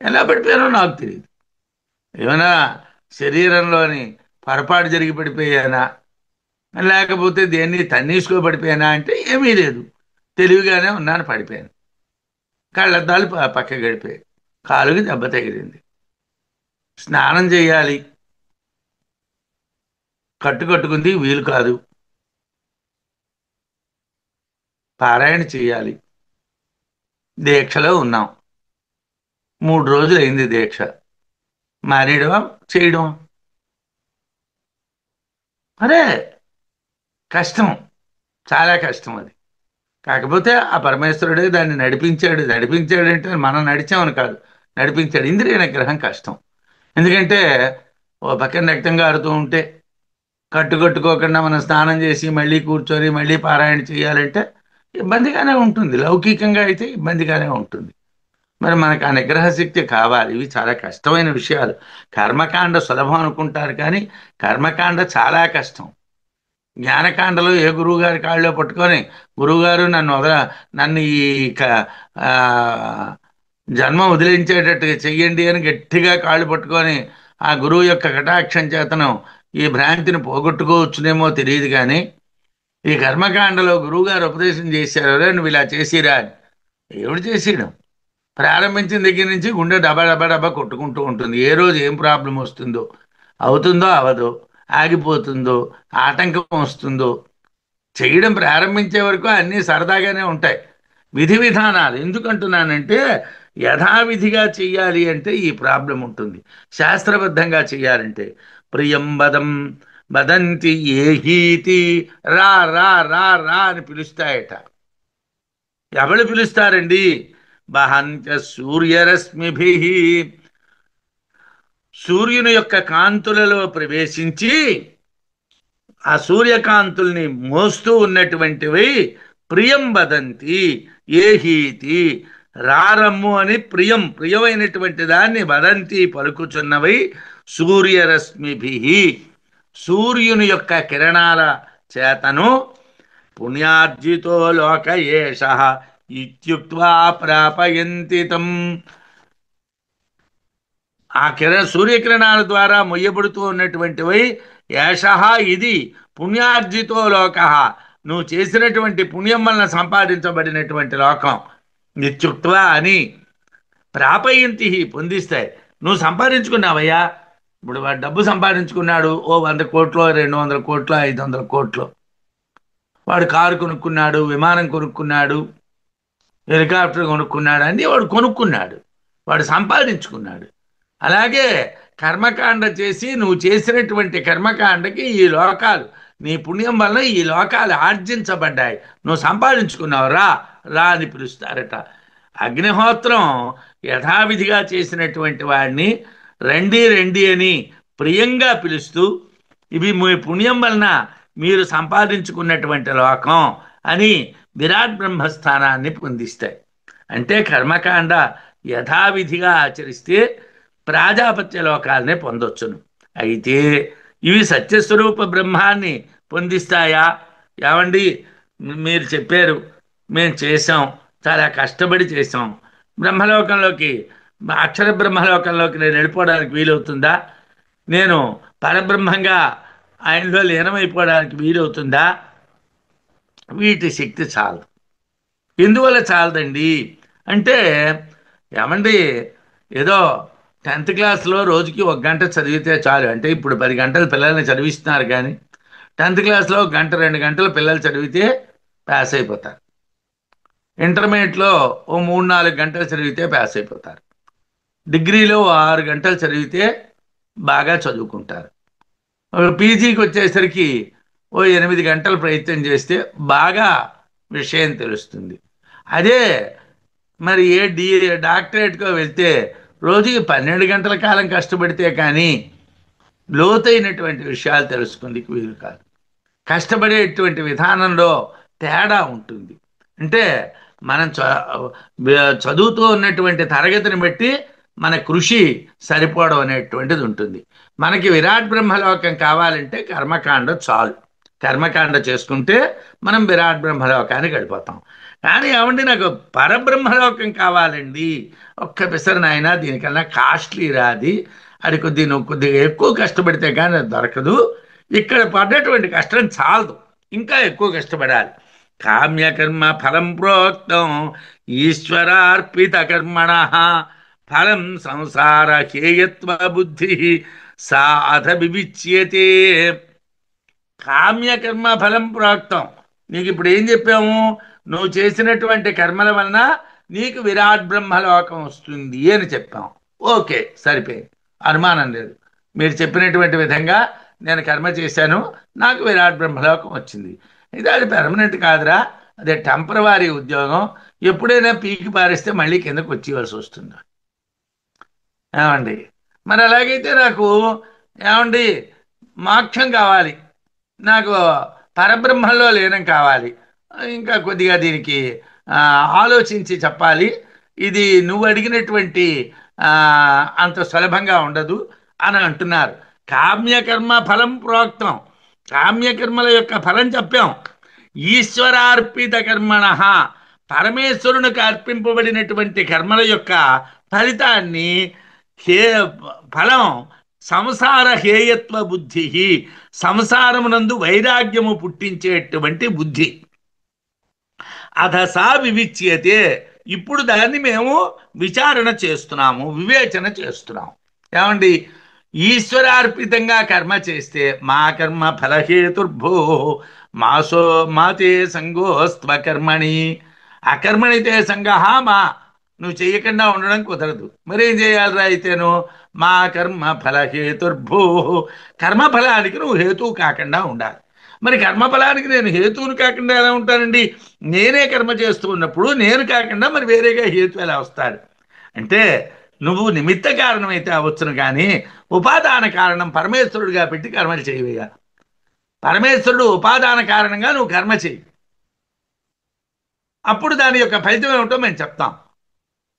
ఎలా పడిపోయానో నాకు తెలియదు. ఏమైనా శరీరంలోని పొరపాటు జరిగి పడిపోయానా, లేకపోతే దేన్ని తన్నీసుకో పడిపోయానా అంటే ఏమీ లేదు, తెలివిగానే ఉన్నాను, పడిపోయాను. కళ్ళద్దాలు పక్క గడిపోయాయి, కాలుకి దెబ్బ తగిలింది. స్నానం చేయాలి, కట్టుకుంది వీలు కాదు. పారాయణ చేయాలి, దీక్షలో ఉన్నాం. 3 రోజులు అయింది దీక్ష. మానేయడమా చేయడం? అరే కష్టం, చాలా కష్టం అది. కాకపోతే ఆ పరమేశ్వరుడే దాన్ని నడిపించాడంటే మనం నడిచామని కాదు, నడిపించాడు. ఇంద్రియ నిగ్రహం కష్టం. ఎందుకంటే ఓ పక్కన రక్తం కారుతూ ఉంటే కట్టుకోకుండా మనం స్నానం చేసి మళ్ళీ కూర్చొని మళ్ళీ పారాయణ చేయాలంటే ఇబ్బందిగానే ఉంటుంది. లౌకికంగా అయితే ఇబ్బందిగానే ఉంటుంది. మరి మనకు ఆ నిగ్రహ శక్తి కావాలి. ఇవి చాలా కష్టమైన విషయాలు. కర్మకాండ సులభం అనుకుంటారు, కానీ కర్మకాండ చాలా కష్టం. జ్ఞానకాండలో ఏ గురువుగారి కాళ్ళలో పట్టుకొని గురువుగారు నన్ను ఈ ఆ, జన్మ వదిలించేటట్టుగా చెయ్యండి అని గట్టిగా కాళ్ళు పట్టుకొని ఆ గురువు యొక్క కటాక్షం చేతను ఈ భ్రాంతిని పోగొట్టుకోవచ్చునేమో తెలియదు. కానీ ఈ కర్మకాండలో గురువుగారు ఉపదేశం చేశారు, నువ్వు ఇలా చేసిరా అని. ఎవడు చేసేయడం? ప్రారంభించిన దగ్గర నుంచి గుండె డబా డబా డబా కొట్టుకుంటూ ఉంటుంది. ఏ రోజు ఏం ప్రాబ్లం వస్తుందో, అవుతుందో అవదో, ఆగిపోతుందో, ఆటంకం వస్తుందో. చేయడం ప్రారంభించే వరకు అన్నీ సరదాగానే ఉంటాయి. విధి విధానాలు ఎందుకంటున్నానంటే యథావిధిగా చెయ్యాలి అంటే ఈ ప్రాబ్లం ఉంటుంది. శాస్త్రబద్ధంగా చెయ్యాలంటే ప్రియం వదం వదంతి ఏహీతి, రా రా రా రా అని పిలుస్తాయట. ఎవరు పిలుస్తారండి? వహంత్య సూర్యరశ్మిభి, సూర్యుని యొక్క కాంతులలో ప్రవేశించి ఆ సూర్యకాంతుల్ని మోస్తూ ఉన్నటువంటివి ప్రియం వదంతి ఏహీతి, రారమ్ము అని ప్రియమైనటువంటి దాన్ని వదంతి పలుకుచున్నవి సూర్యరశ్మిభి. సూర్యుని యొక్క కిరణాల చేతను పుణ్యార్జితో లోక ఏష ఇత్యుక్త్వా ప్రాపయంతి తం. ఆ సూర్యకిరణాల ద్వారా మొయ్యబడుతూ ఉన్నటువంటివి ఏషః ఇది పుణ్యార్జితో లోక, నువ్వు చేసినటువంటి పుణ్యం వలన సంపాదించబడినటువంటి లోకం. నిత్యుక్త్వా అని ప్రాపయంతి పొందిస్తాయి. నువ్వు సంపాదించుకున్నావయ్యా, ఇప్పుడు వాడు డబ్బు సంపాదించుకున్నాడు, ఓ 100 కోట్లు 200 కోట్లు 500 కోట్లు. వాడు కారు కొనుక్కున్నాడు, విమానం కొనుక్కున్నాడు, హెలికాప్టర్ కొనుక్కున్నాడు, అన్నీ వాడు కొనుక్కున్నాడు, వాడు సంపాదించుకున్నాడు. అలాగే కర్మకాండ చేసి నువ్వు చేసినటువంటి కర్మకాండకి ఈ లోకాలు, నీ పుణ్యం వలన ఈ లోకాలు ఆర్జించబడ్డాయి, నువ్వు సంపాదించుకున్నావు, రా రా అని పిలుస్తారట. అగ్నిహోత్రం యథావిధిగా చేసినటువంటి వాడిని రండి రండి అని ప్రియంగా పిలుస్తూ, ఇవి మీ పుణ్యం వలన మీరు సంపాదించుకున్నటువంటి లోకం అని విరాట్ బ్రహ్మస్థానాన్ని పొందిస్తాయి. అంటే కర్మకాండ యథావిధిగా ఆచరిస్తే ప్రాజాపత్య లోకాలనే పొందొచ్చును. అయితే ఇవి సత్యస్వరూప బ్రహ్మాన్ని పొందిస్తాయా? ఏమండి, మీరు చెప్పారు, మేము చేసాం, చాలా కష్టపడి చేసాం, బ్రహ్మలోకంలోకి, అక్షర బ్రహ్మలోకంలోకి నేను వెళ్ళిపోవడానికి వీలవుతుందా? నేను పరబ్రహ్మంగా ఆయనలో లీనమైపోవడానికి వీలవుతుందా? వీటి శక్తి చాలదు. ఎందువల్ల చాలదండి అంటే, ఏమండి, ఏదో 10th క్లాస్లో రోజుకి 1 గంట చదివితే చాలు. అంటే ఇప్పుడు 10 గంటలు పిల్లల్ని చదివిస్తున్నారు, కానీ 10th క్లాస్లో 1 గంట 2 గంటలు పిల్లలు చదివితే పాస్ అయిపోతారు. ఇంటర్మీడియట్లో ఓ 3-4 గంటలు చదివితే పాస్ అయిపోతారు. డిగ్రీలో 6 గంటలు చదివితే బాగా చదువుకుంటారు. పీజీకి వచ్చేసరికి ఓ 8 గంటలు ప్రయత్నం చేస్తే బాగా విషయం తెలుస్తుంది. అదే మరి డాక్టరేట్కో వెళ్తే రోజుకి 12 గంటల కాలం కష్టపడితే కానీ లోతైనటువంటి విషయాలు తెలుసుకుందికి వీలు కాదు. కష్టపడేటువంటి విధానంలో తేడా ఉంటుంది. అంటే మనం చదువుతూ ఉన్నటువంటి తరగతిని బట్టి మన కృషి సరిపోవడం అనేటువంటిది ఉంటుంది. మనకి విరాట్ బ్రహ్మలోకం కావాలంటే కర్మకాండ చాలు. కర్మకాండ చేసుకుంటే మనం విరాట్ బ్రహ్మలోకానికి వెళ్ళిపోతాం. కానీ ఏమండి, నాకు పరబ్రహ్మలోకం కావాలండి, ఒక్క పిసరు నాయన దీనికన్నా కాస్ట్లీ రాది, అది నువ్వు కొద్దిగా ఎక్కువ కష్టపడితే కానీ అది దొరకదు, ఇక్కడ పడ్డటువంటి కష్టం చాలదు, ఇంకా ఎక్కువ కష్టపడాలి. కామ్యకర్మ ఫలం ప్రోక్తం ఈశ్వరార్పిత కర్మణ ఫలం సంసార హేయత్వ బుద్ధి సా అధ వివిచ్యతే. కామ్యకర్మ ఫలం ప్రోక్తం, నీకు ఇప్పుడు ఏం చెప్పాము? నువ్వు చేసినటువంటి కర్మల వలన నీకు విరాట్ బ్రహ్మలోకం వస్తుంది అని చెప్పాం. ఓకే, సరిపోయింది, అనుమానం లేదు. మీరు చెప్పినటువంటి విధంగా నేను కర్మ చేశాను, నాకు విరాట్ బ్రహ్మలోకం వచ్చింది. ఇది అది పెర్మనెంట్ కాదురా, అదే టెంపరవరీ ఉద్యోగం, ఎప్పుడైనా పీకి పారేస్తే మళ్ళీ కిందకు వచ్చేవలసి వస్తుంది. ఏమండి, మరి అలాగైతే నాకు ఏమండి మోక్షం కావాలి, నాకు పరబ్రహ్మంలో లీనం కావాలి, ఇంకా కొద్దిగా దీనికి ఆలోచించి చెప్పాలి, ఇది నువ్వు అడిగినటువంటి అంత సులభంగా ఉండదు అని అంటున్నారు. కామ్యకర్మ ఫలం ప్రోక్తం, కామ్యకర్మల యొక్క ఫలం చెప్పాం. ఈశ్వరార్పిత కర్మణ, పరమేశ్వరునికి అర్పింపబడినటువంటి కర్మల యొక్క ఫలితాన్ని ఫలం సంసార హేయత్వ బుద్ధి, సంసారమునందు వైరాగ్యము పుట్టించేటువంటి బుద్ధి. అధసా వివిచ్యతే, ఇప్పుడు దాన్ని మేము విచారణ చేస్తున్నాము, వివేచన చేస్తున్నాము. ఏమండి, ఈశ్వరార్పితంగా కర్మ చేస్తే మా కర్మ ఫలహేతుర్భో మాసో మాతే సంగోస్త్వకర్మణి, అకర్మణితే సంగ మా, నువ్వు చేయకుండా ఉండడం కుదరదు, మరేం చేయాలిరా అయితేను? మా కర్మ ఫలహేతుర్భూ, కర్మఫలానికి నువ్వు హేతువు కాకుండా ఉండాలి. మరి కర్మఫలానికి నేను హేతువుని కాకుండా ఎలా ఉంటానండి? నేనే కర్మ చేస్తూ ఉన్నప్పుడు నేను కాకుండా మరి వేరేగా హేతు ఎలా వస్తాడు? అంటే నువ్వు నిమిత్త కారణమైతే అవచ్చును, కానీ ఉపాదాన కారణం పరమేశ్వరుడిగా పెట్టి కర్మలు చేయవయ్యా. పరమేశ్వరుడు ఉపాదాన కారణంగా నువ్వు కర్మ చేయి, అప్పుడు దాని యొక్క ఫలితం ఏమిటో మేము చెప్తాం.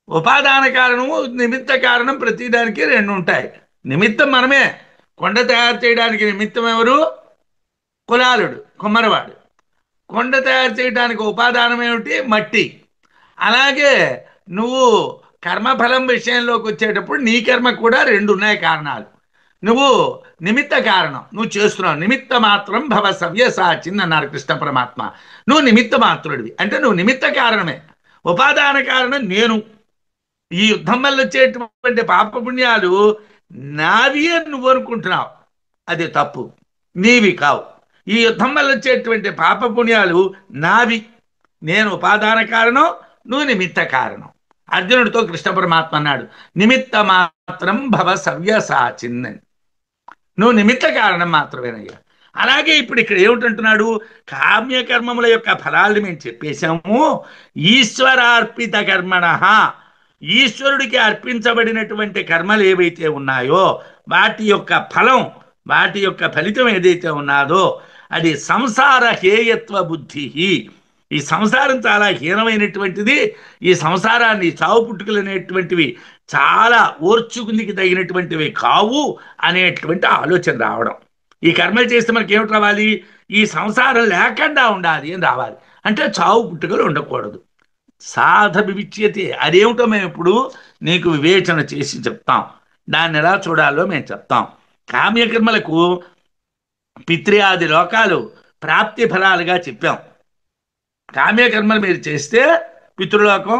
ఉపాదాన కారణము నిమిత్త కారణం ప్రతిదానికి 2 ఉంటాయి. నిమిత్తం మనమే, కొండ తయారు చేయడానికి నిమిత్తం ఎవరు? కులాలుడు, కుమ్మరవాడు. కొండ తయారు చేయడానికి ఉపాదానం ఏమిటి? మట్టి. అలాగే నువ్వు కర్మఫలం విషయంలోకి వచ్చేటప్పుడు నీ కర్మ కూడా రెండు ఉన్నాయి కారణాలు. నువ్వు నిమిత్త కారణం, నువ్వు చేస్తున్నావు. నిమిత్త మాత్రం భవ సవ్యసాచిన్ అన్నారు కృష్ణ పరమాత్మ. నువ్వు నిమిత్త మాత్రుడివి అంటే నువ్వు నిమిత్త కారణమే. ఉపాదాన కారణం నేను. ఈ యుద్ధం వల్ల వచ్చేటువంటి పాపపుణ్యాలు నావి అని నువ్వు అనుకుంటున్నావు, అది తప్పు. నీవి కావు. ఈ యుద్ధం వల్ల వచ్చేటువంటి పాపపుణ్యాలు నావి. నేను ఉపాదాన కారణం, నువ్వు నిమిత్త కారణం. అర్జునుడితో కృష్ణ పరమాత్మ అన్నాడు, నిమిత్త మాత్రం భవ సవ్యసాచిన్ అని. నువ్వు నిమిత్త కారణం మాత్రమేనయ్యా. అలాగే ఇప్పుడు ఇక్కడ ఏమిటంటున్నాడు? కామ్యకర్మముల యొక్క ఫలాల్ని మేము చెప్పేశాము. ఈశ్వరార్పిత కర్మణ, ఈశ్వరుడికి అర్పించబడినటువంటి కర్మలు ఏవైతే ఉన్నాయో వాటి యొక్క ఫలం, వాటి యొక్క ఫలితం ఏదైతే ఉన్నదో అది సంసార హేయత్వ బుద్ధి. ఈ సంసారం చాలా హీనమైనటువంటిది. ఈ సంసారాన్ని, చావు పుట్టుకలు అనేటువంటివి చాలా ఓర్చుకుందికి తగినటువంటివి కావు అనేటువంటి ఆలోచన రావడం. ఈ కర్మలు చేస్తే మనకి ఏమిటి రావాలి? ఈ సంసారం లేకుండా ఉండాలి అని రావాలి. అంటే చావు పుట్టుకలు ఉండకూడదు. సాధ వివిచ్యతే అదేమిటో మేము ఇప్పుడు నీకు వివేచన చేసి చెప్తాం. దాన్ని ఎలా చూడాలో మేము చెప్తాం. కామ్యకర్మలకు పిత్ర్యాది లోకాలు ప్రాప్తి ఫలాలుగా చెప్పాం. కామ్యకర్మలు మీరు చేస్తే పితృలోకం,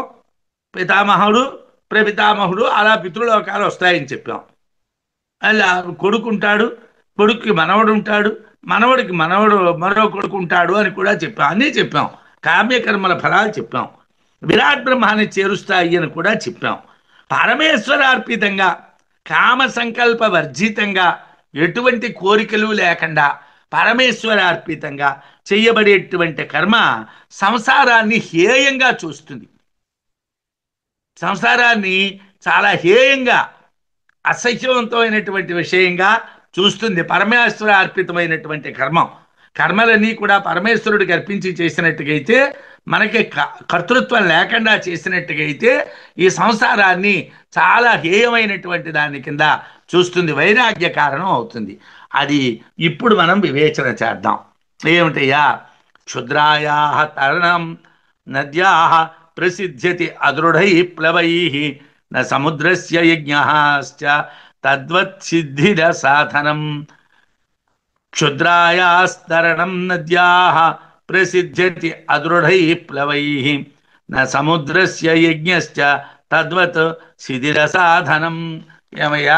పితామహుడు, ప్రపితామహుడు అలా పితృలోకాలు వస్తాయని చెప్పాం. అలా కొడుకుంటాడు, కొడుక్కి మనవడు ఉంటాడు, మనవడికి మనవడు మరో కొడుకు ఉంటాడు అని కూడా చెప్పాం. అన్నీ చెప్పాం. కామ్యకర్మల ఫలాలు చెప్పాం. విరాట్ బ్రహ్మాన్ని చేరుస్తాయి అని కూడా చెప్పాం. పరమేశ్వరార్పితంగా, కామ సంకల్ప వర్జితంగా, ఎటువంటి కోరికలు లేకుండా పరమేశ్వరార్పితంగా చెయ్యబడేటువంటి కర్మ సంసారాన్ని హేయంగా చూస్తుంది. సంసారాన్ని చాలా హేయంగా, అసహ్యవంతమైనటువంటి విషయంగా చూస్తుంది. పరమేశ్వర అర్పితమైనటువంటి కర్మలన్నీ కూడా పరమేశ్వరుడికి అర్పించి చేసినట్టుగైతే, మనకి కర్తృత్వం లేకుండా చేసినట్టుగైతే ఈ సంసారాన్ని చాలా హేయమైనటువంటి దాని కింద చూస్తుంది, వైరాగ్య కారణం అవుతుంది. అది ఇప్పుడు మనం వివేచన చేద్దాం. ఏమిటయ్యా? క్షుద్రాయా తరణం నద్యా ప్రసిద్ధ్యతి అదృఢై ప్లవై న సముద్రస్య యజ్ఞశ్చ తద్వత్ సిద్ధిర సాధనం. క్షుద్రాయాస్తరణం నద్యాః ప్రసిద్ధ్యతి అదృఢై ప్లవై న సముద్రస్య యజ్ఞశ్చ తద్వత్ సిద్ధిర సాధనం. ఏమయ్యా,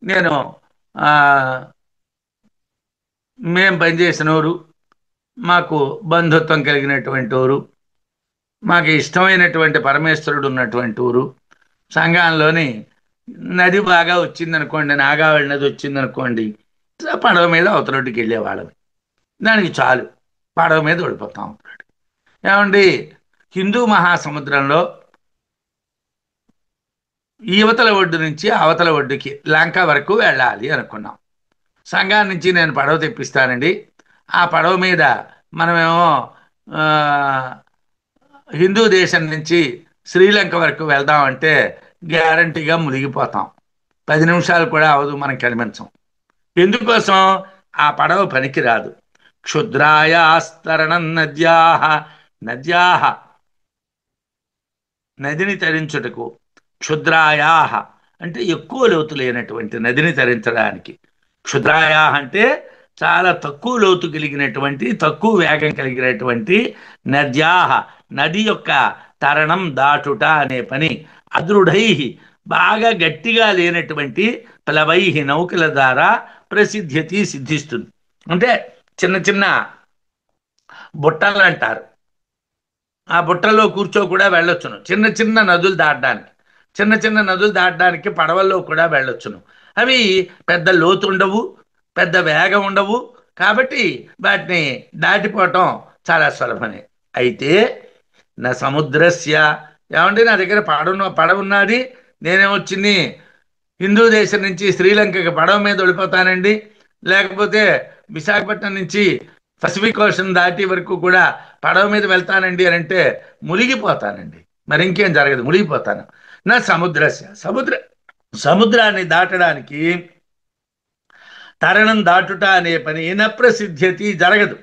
నేను మేం పనిచేసిన ఊరు, మాకు బంధుత్వం కలిగినటువంటి ఊరు, మాకు ఇష్టమైనటువంటి పరమేశ్వరుడు ఉన్నటువంటి ఊరు, సంఘంలోని నది బాగా వచ్చిందనుకోండి, నాగావళి నది వచ్చిందనుకోండి, పడవ మీద అవతలొడ్డుకి వెళ్ళేవాళ్ళం. దానికి చాలు, పడవ మీద ఓడిపోతాం అవతలొడ్డు. ఏమండి, హిందూ మహాసముద్రంలో ఈ యువతల ఒడ్డు నుంచి అవతల ఒడ్డుకి లంక వరకు వెళ్ళాలి అనుకున్నాం. సంఘం నుంచి నేను పడవ తెప్పిస్తానండి, ఆ పడవ మీద మనమేమో హిందూ దేశం నుంచి శ్రీలంక వరకు వెళ్దామంటే గ్యారంటీగా మునిగిపోతాం. 10 నిమిషాలు కూడా అవదు, మనం కనిపించం. ఎందుకోసం? ఆ పడవ పనికిరాదు. క్షుద్రాయాస్తరణం నద్యాః నదిని తరించుటకు, క్షుద్రాయాః అంటే ఎక్కువ లోతు లేనటువంటి నదిని తరించడానికి. క్షుద్రాయాః అంటే చాలా తక్కువ లోతు కలిగినటువంటి, తక్కువ వేగం కలిగినటువంటి నద్యాః నది యొక్క తరణం దాటుట అనే పని. అదృఢై బాగా గట్టిగా లేనటువంటి ప్లవై నౌకల ద్వారా ప్రసిద్ధ్యతి సిద్ధిస్తుంది. అంటే చిన్న చిన్న బుట్టలు అంటారు, ఆ బుట్టలో కూర్చో కూడా వెళ్ళొచ్చును. చిన్న చిన్న నదులు దాటడానికి, చిన్న చిన్న నదులు దాటడానికి పడవల్లో కూడా వెళ్ళొచ్చును. అవి పెద్ద లోతు ఉండవు, పెద్ద వేగం ఉండవు, కాబట్టి వాటిని దాటిపోవటం చాలా సులభమే. అయితే నా సముద్రస్య, ఏమంటే నా దగ్గర పడవ ఉన్నది, నేనేమొచ్చింది హిందూ దేశం నుంచి శ్రీలంకకి పడవ మీద వెళ్ళిపోతానండి, లేకపోతే విశాఖపట్నం నుంచి పసిఫిక్ ఓషన్ దాటి వరకు కూడా పడవ మీద వెళ్తానండి అని అంటే మునిగిపోతానండి. మరి ఇంకేం జరగదు, మునిగిపోతాను. నా సముద్రాన్ని దాటడానికి తరణం దాటుట అనే పని ప్రసిద్ధ్యతి జరగదు.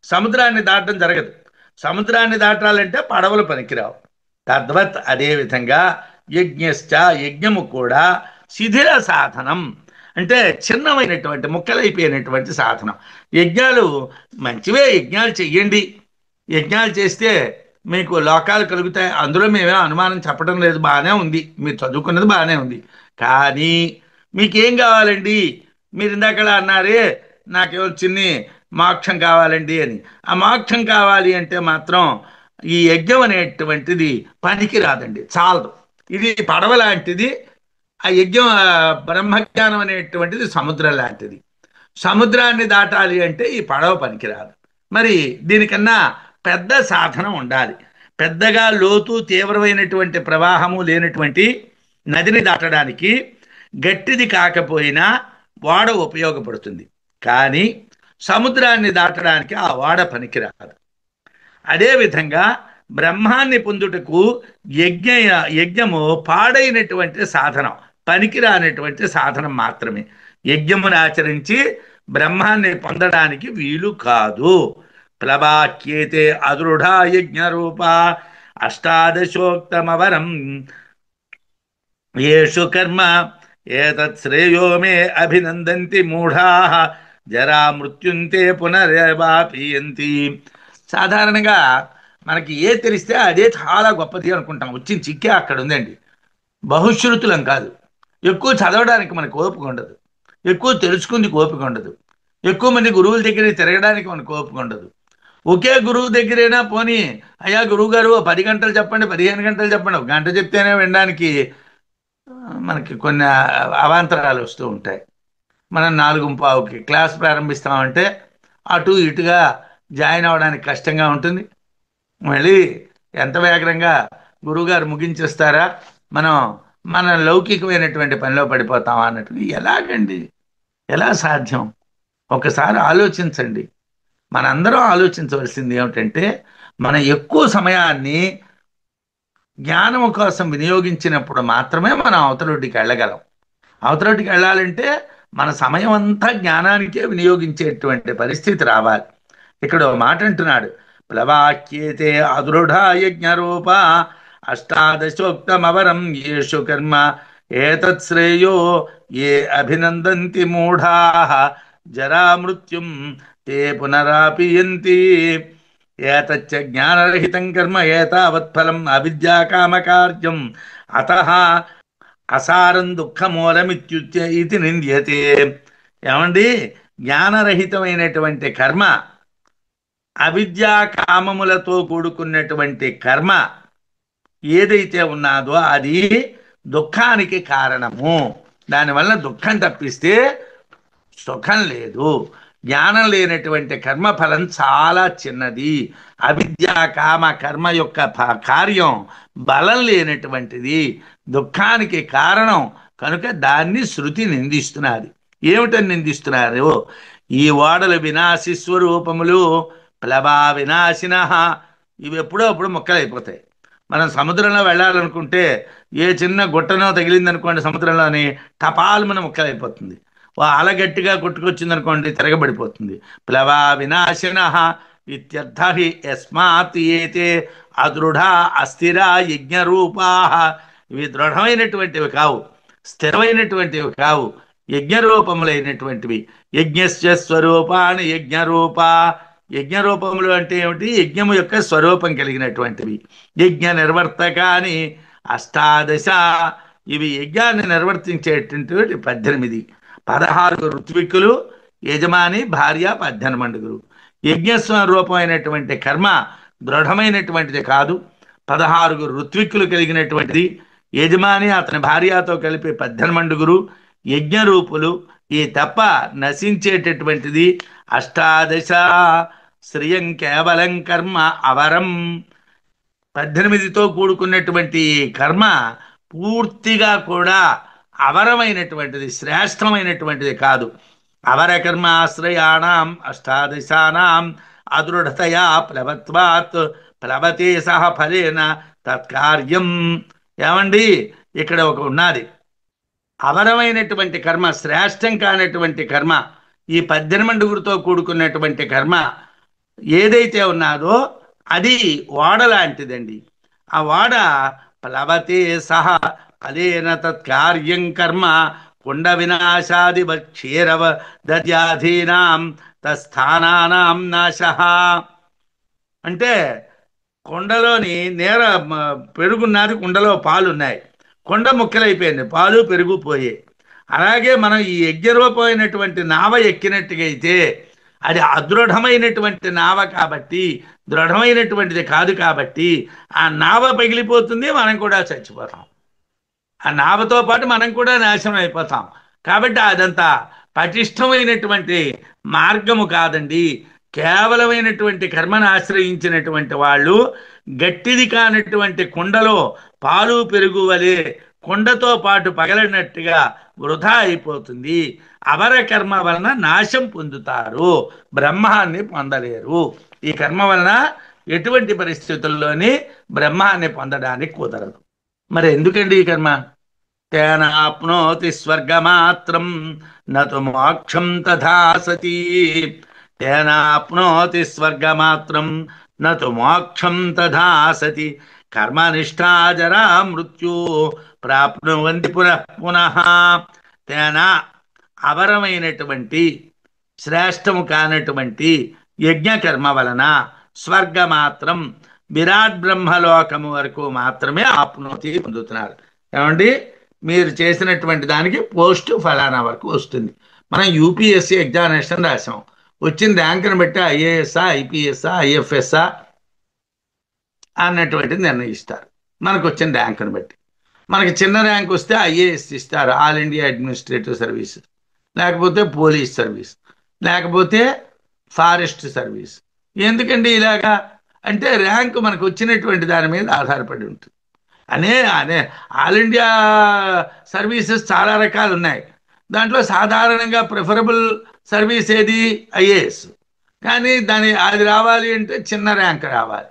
సముద్రాన్ని దాటడం జరగదు. సముద్రాన్ని దాటాలంటే పడవలు పనికిరావు. తద్వత్ అదేవిధంగా యజ్ఞశ్చ యజ్ఞము కూడా శిథిల సాధనం, అంటే చిన్నమైనటువంటి ముక్కలైపోయినటువంటి సాధనం. యజ్ఞాలు మంచివే, యజ్ఞాలు చెయ్యండి. యజ్ఞాలు చేస్తే మీకు లోకాలు కలుగుతాయి, అందులో మేమే అనుమానం చెప్పడం లేదు, బాగానే ఉంది, మీరు చదువుకున్నది బాగానే ఉంది. కానీ మీకేం కావాలండి? మీరు ఇందాకలా అన్నారే నాకేమో చిన్ని మోక్షం కావాలండి అని. ఆ మోక్షం కావాలి అంటే మాత్రం ఈ యజ్ఞం అనేటువంటిది పనికి రాదండి, చాలదు. ఇది పడవ లాంటిది. ఆ యజ్ఞం బ్రహ్మజ్ఞానం అనేటువంటిది సముద్రం లాంటిది. సముద్రాన్ని దాటాలి అంటే ఈ పడవ పనికిరాదు. మరి దీనికన్నా పెద్ద సాధనం ఉండాలి. పెద్దగా లోతు తీవ్రమైనటువంటి ప్రవాహము లేనటువంటి నదిని దాటడానికి గట్టిది కాకపోయినా ఓడ ఉపయోగపడుతుంది. కానీ సముద్రాన్ని దాటడానికి ఆ ఓడ పనికిరాదు. అదేవిధంగా బ్రహ్మాన్ని పొందుటకు యజ్ఞ యజ్ఞము పాడైనటువంటి సాధనం, పనికిరానటువంటి సాధనం మాత్రమే. యజ్ఞమును ఆచరించి బ్రహ్మాన్ని పొందడానికి వీలు కాదు. ప్లవాక్యేతే అదృఢ యజ్ఞ రూప అష్టాదశోక్తమవరం యేషు కర్మ ఏతత్ శ్రేయో మే అభినందంతి మూఢా జరా మృత్యుంతే పునరేవాపీయంతి. సాధారణంగా మనకి ఏ తెలిస్తే అదే చాలా గొప్పది అనుకుంటాం. వచ్చిన చిక్కే అక్కడ ఉందండి. బహుశ్రుతులం కాదు. ఎక్కువ చదవడానికి మనకు ఓపిక ఉండదు, ఎక్కువ తెలుసుకుంది ఓపిక ఉండదు, ఎక్కువ మంది గురువుల దగ్గర తిరగడానికి మనకు ఓపిక ఉండదు. ఒకే గురువు దగ్గరైనా పోనీ, అయ్యా గురువు గారు 10 గంటలు చెప్పండి, 15 గంటలు చెప్పండి, ఒక గంట చెప్తేనే వినడానికి మనకి కొన్ని అవాంతరాలు వస్తూ ఉంటాయి. మనం 4:15కి క్లాస్ ప్రారంభిస్తామంటే అటు ఇటుగా జాయిన్ అవ్వడానికి కష్టంగా ఉంటుంది. మళ్ళీ ఎంత వేగంగా గురువుగారు ముగించేస్తారా, మనం మన లౌకికమైనటువంటి పనిలో పడిపోతామా అన్నట్టు. ఎలాగండి, ఎలా సాధ్యం? ఒకసారి ఆలోచించండి. మనందరం ఆలోచించవలసింది ఏమిటంటే, మన ఎక్కువ సమయాన్ని జ్ఞానం కోసం వినియోగించినప్పుడు మాత్రమే మనం అవతలొడ్డికి వెళ్ళగలం. అవతలొడ్డికి వెళ్ళాలంటే మన సమయం అంతా జ్ఞానానికే వినియోగించేటువంటి పరిస్థితి రావాలి. ఇక్కడ ఓ మాట అంటున్నాడు, ప్లవాక్యేతే అదృఢ యజ్ఞరూప అష్టాదశోక్తమవరం యేషు కర్మ ఏతత్ శ్రేయో ఏ అభినందంతి మూఢా జరా మృత్యుం తే పునరాపియంతి. ఏతచ్చ జ్ఞానరహితం కర్మ ఏతావత్ఫలం అవిద్యాకామకార్యం అతః అసారం దుఃఖమూలమిత్యుచ్య ఇది నింద్యతే. ఏమండి, జ్ఞానరహితమైనటువంటి కర్మ, అవిద్యా కామములతో కూడుకున్నటువంటి కర్మ ఏదైతే ఉన్నదో అది దుఃఖానికి కారణము. దానివల్ల దుఃఖం తప్పిస్తే సుఖం లేదు. జ్ఞానం లేనటువంటి కర్మఫలం చాలా చిన్నది. అవిద్యా కామ కర్మ యొక్క కార్యం బలం లేనటువంటిది, దుఃఖానికి కారణం. కనుక దాన్ని శృతి నిందిస్తున్నది. ఏమిటని నిందిస్తున్నారు? ఈ ఓడలు వినాశి స్వరూపములు ప్లవా వినాశిన. ఇవి ఎప్పుడో అప్పుడు మొక్కలైపోతాయి. మనం సముద్రంలో వెళ్ళాలనుకుంటే ఏ చిన్న గుట్టనో తగిలిందనుకోండి సముద్రంలోని, టపాల్మన ముక్కలైపోతుంది. ఓ అల గట్టిగా కొట్టుకొచ్చిందనుకోండి తిరగబడిపోతుంది. ప్లవా వినాశిన ఇత్యర్థ హి యస్మాత్ ఏతే అదృఢ అస్థిర యజ్ఞరూపా. ఇవి దృఢమైనటువంటివి కావు, స్థిరమైనటువంటివి కావు, యజ్ఞరూపములైనటువంటివి. యజ్ఞస్య స్వరూపాన్ని యజ్ఞరూప. యజ్ఞరూపములు అంటే ఏమిటి? యజ్ఞము యొక్క స్వరూపం కలిగినటువంటివి. యజ్ఞ నిర్వర్తకాని అష్టాదశ. ఇవి యజ్ఞాన్ని నిర్వర్తించేటువంటి 18. 16 ఋత్విక్కులు, యజమాని, భార్య, 18. యజ్ఞస్వరూపమైనటువంటి కర్మ దృఢమైనటువంటిది కాదు. 16 ఋత్విక్కులు కలిగినటువంటిది. యజమాని అతని భార్యతో కలిపి 18 యజ్ఞరూపులు. ఈ తప్ప నశించేటటువంటిది అష్టాదశ. శ్రియం కేవలం కర్మ అవరం. 18తో కూడుకున్నటువంటి కర్మ పూర్తిగా కూడా అవరమైనటువంటిది, శ్రేష్టమైనటువంటిది కాదు. అవరకర్మ ఆశ్రయాణం అష్టాదశానాం అదృఢతయా ప్లవత్వాత్ ప్లవతే సహ ఫలేన తత్కార్యం. ఏమండి, ఇక్కడ ఒక ఉన్నది, అవరమైనటువంటి కర్మ, శ్రేష్టం కానటువంటి కర్మ, ఈ 18 కూడుకున్నటువంటి కర్మ ఏదైతే ఉన్నదో అది ఓడ లాంటిదండి. ఆ ఓడ ప్లవతే సహ ఫలేన తత్కార్యం కర్మ కుండ వినాశాది క్షీరవ దద్యాధీనాం తస్థానానాం నాశ. అంటే కుండలోని పెరుగున్నది, కుండలో పాలు ఉన్నాయి, కుండ ముక్కలైపోయింది, పాలు పెరుగు పోయాయి. అలాగే మనం ఈ యజ్ఞరూపమైనటువంటి నావ ఎక్కినట్టుగా అయితే అది అదృఢమైనటువంటి నావ కాబట్టి, దృఢమైనటువంటిది కాదు కాబట్టి ఆ నావ పగిలిపోతుంది, మనం కూడా చచ్చిపోతాం. ఆ నావతో పాటు మనం కూడా నాశనం అయిపోతాం. కాబట్టి అదంతా పటిష్టమైనటువంటి మార్గము కాదండి. కేవలమైనటువంటి కర్మను ఆశ్రయించినటువంటి వాళ్ళు గట్టిది కానటువంటి కుండలో పాలు పెరుగు వలె కుండతో పాటు పగలనట్టుగా వృధా అయిపోతుంది. అవర కర్మ వలన నాశం పొందుతారు, బ్రహ్మాన్ని పొందలేరు. ఈ కర్మ వలన ఎటువంటి పరిస్థితుల్లోని బ్రహ్మాన్ని పొందడానికి కుదరదు. మరి ఎందుకండి ఈ కర్మ? తేనాప్నోతి స్వర్గమాత్రం నతు మోక్షం తథా సతి. తేనాప్నోతి స్వర్గమాత్రం నతు మోక్షం తథా సతి. కర్మనిష్టా జరా మృత్యు ప్రాప్నువంతి పునః పునః. తేనా అవరమైనటువంటి శ్రేష్టము కానటువంటి యజ్ఞకర్మ వలన స్వర్గమాత్రం విరాట్ బ్రహ్మలోకము వరకు మాత్రమే ఆప్నోతి పొందుతున్నారు. ఏమండి, మీరు చేసినటువంటి దానికి పోస్ట్ ఫలానా వరకు వస్తుంది. మనం యూపీఎస్సీ ఎగ్జామినేషన్ రాసాం, వచ్చిన ర్యాంకుని బట్టి ఐఏఎస్ఆ, ఐపీఎస్ఆ, ఐఎఫ్ఎస్ఆ అన్నటువంటిది నిర్ణయిస్తారు. మనకు వచ్చిన ర్యాంకుని బట్టి మనకి చిన్న ర్యాంక్ వస్తే ఐఏఎస్ ఇస్తారు, ఆల్ ఇండియా అడ్మినిస్ట్రేటివ్ సర్వీస్, లేకపోతే పోలీస్ సర్వీస్, లేకపోతే ఫారెస్ట్ సర్వీస్. ఎందుకండి ఇలాగా అంటే ర్యాంకు మనకు వచ్చినటువంటి దాని మీద ఆధారపడి ఉంటుంది. అనే ఆల్ ఇండియా సర్వీసెస్ చాలా రకాలు ఉన్నాయి. దాంట్లో సాధారణంగా ప్రిఫరబుల్ సర్వీస్ ఏది? ఐఏఎస్. కానీ అది రావాలి అంటే చిన్న ర్యాంక్ రావాలి,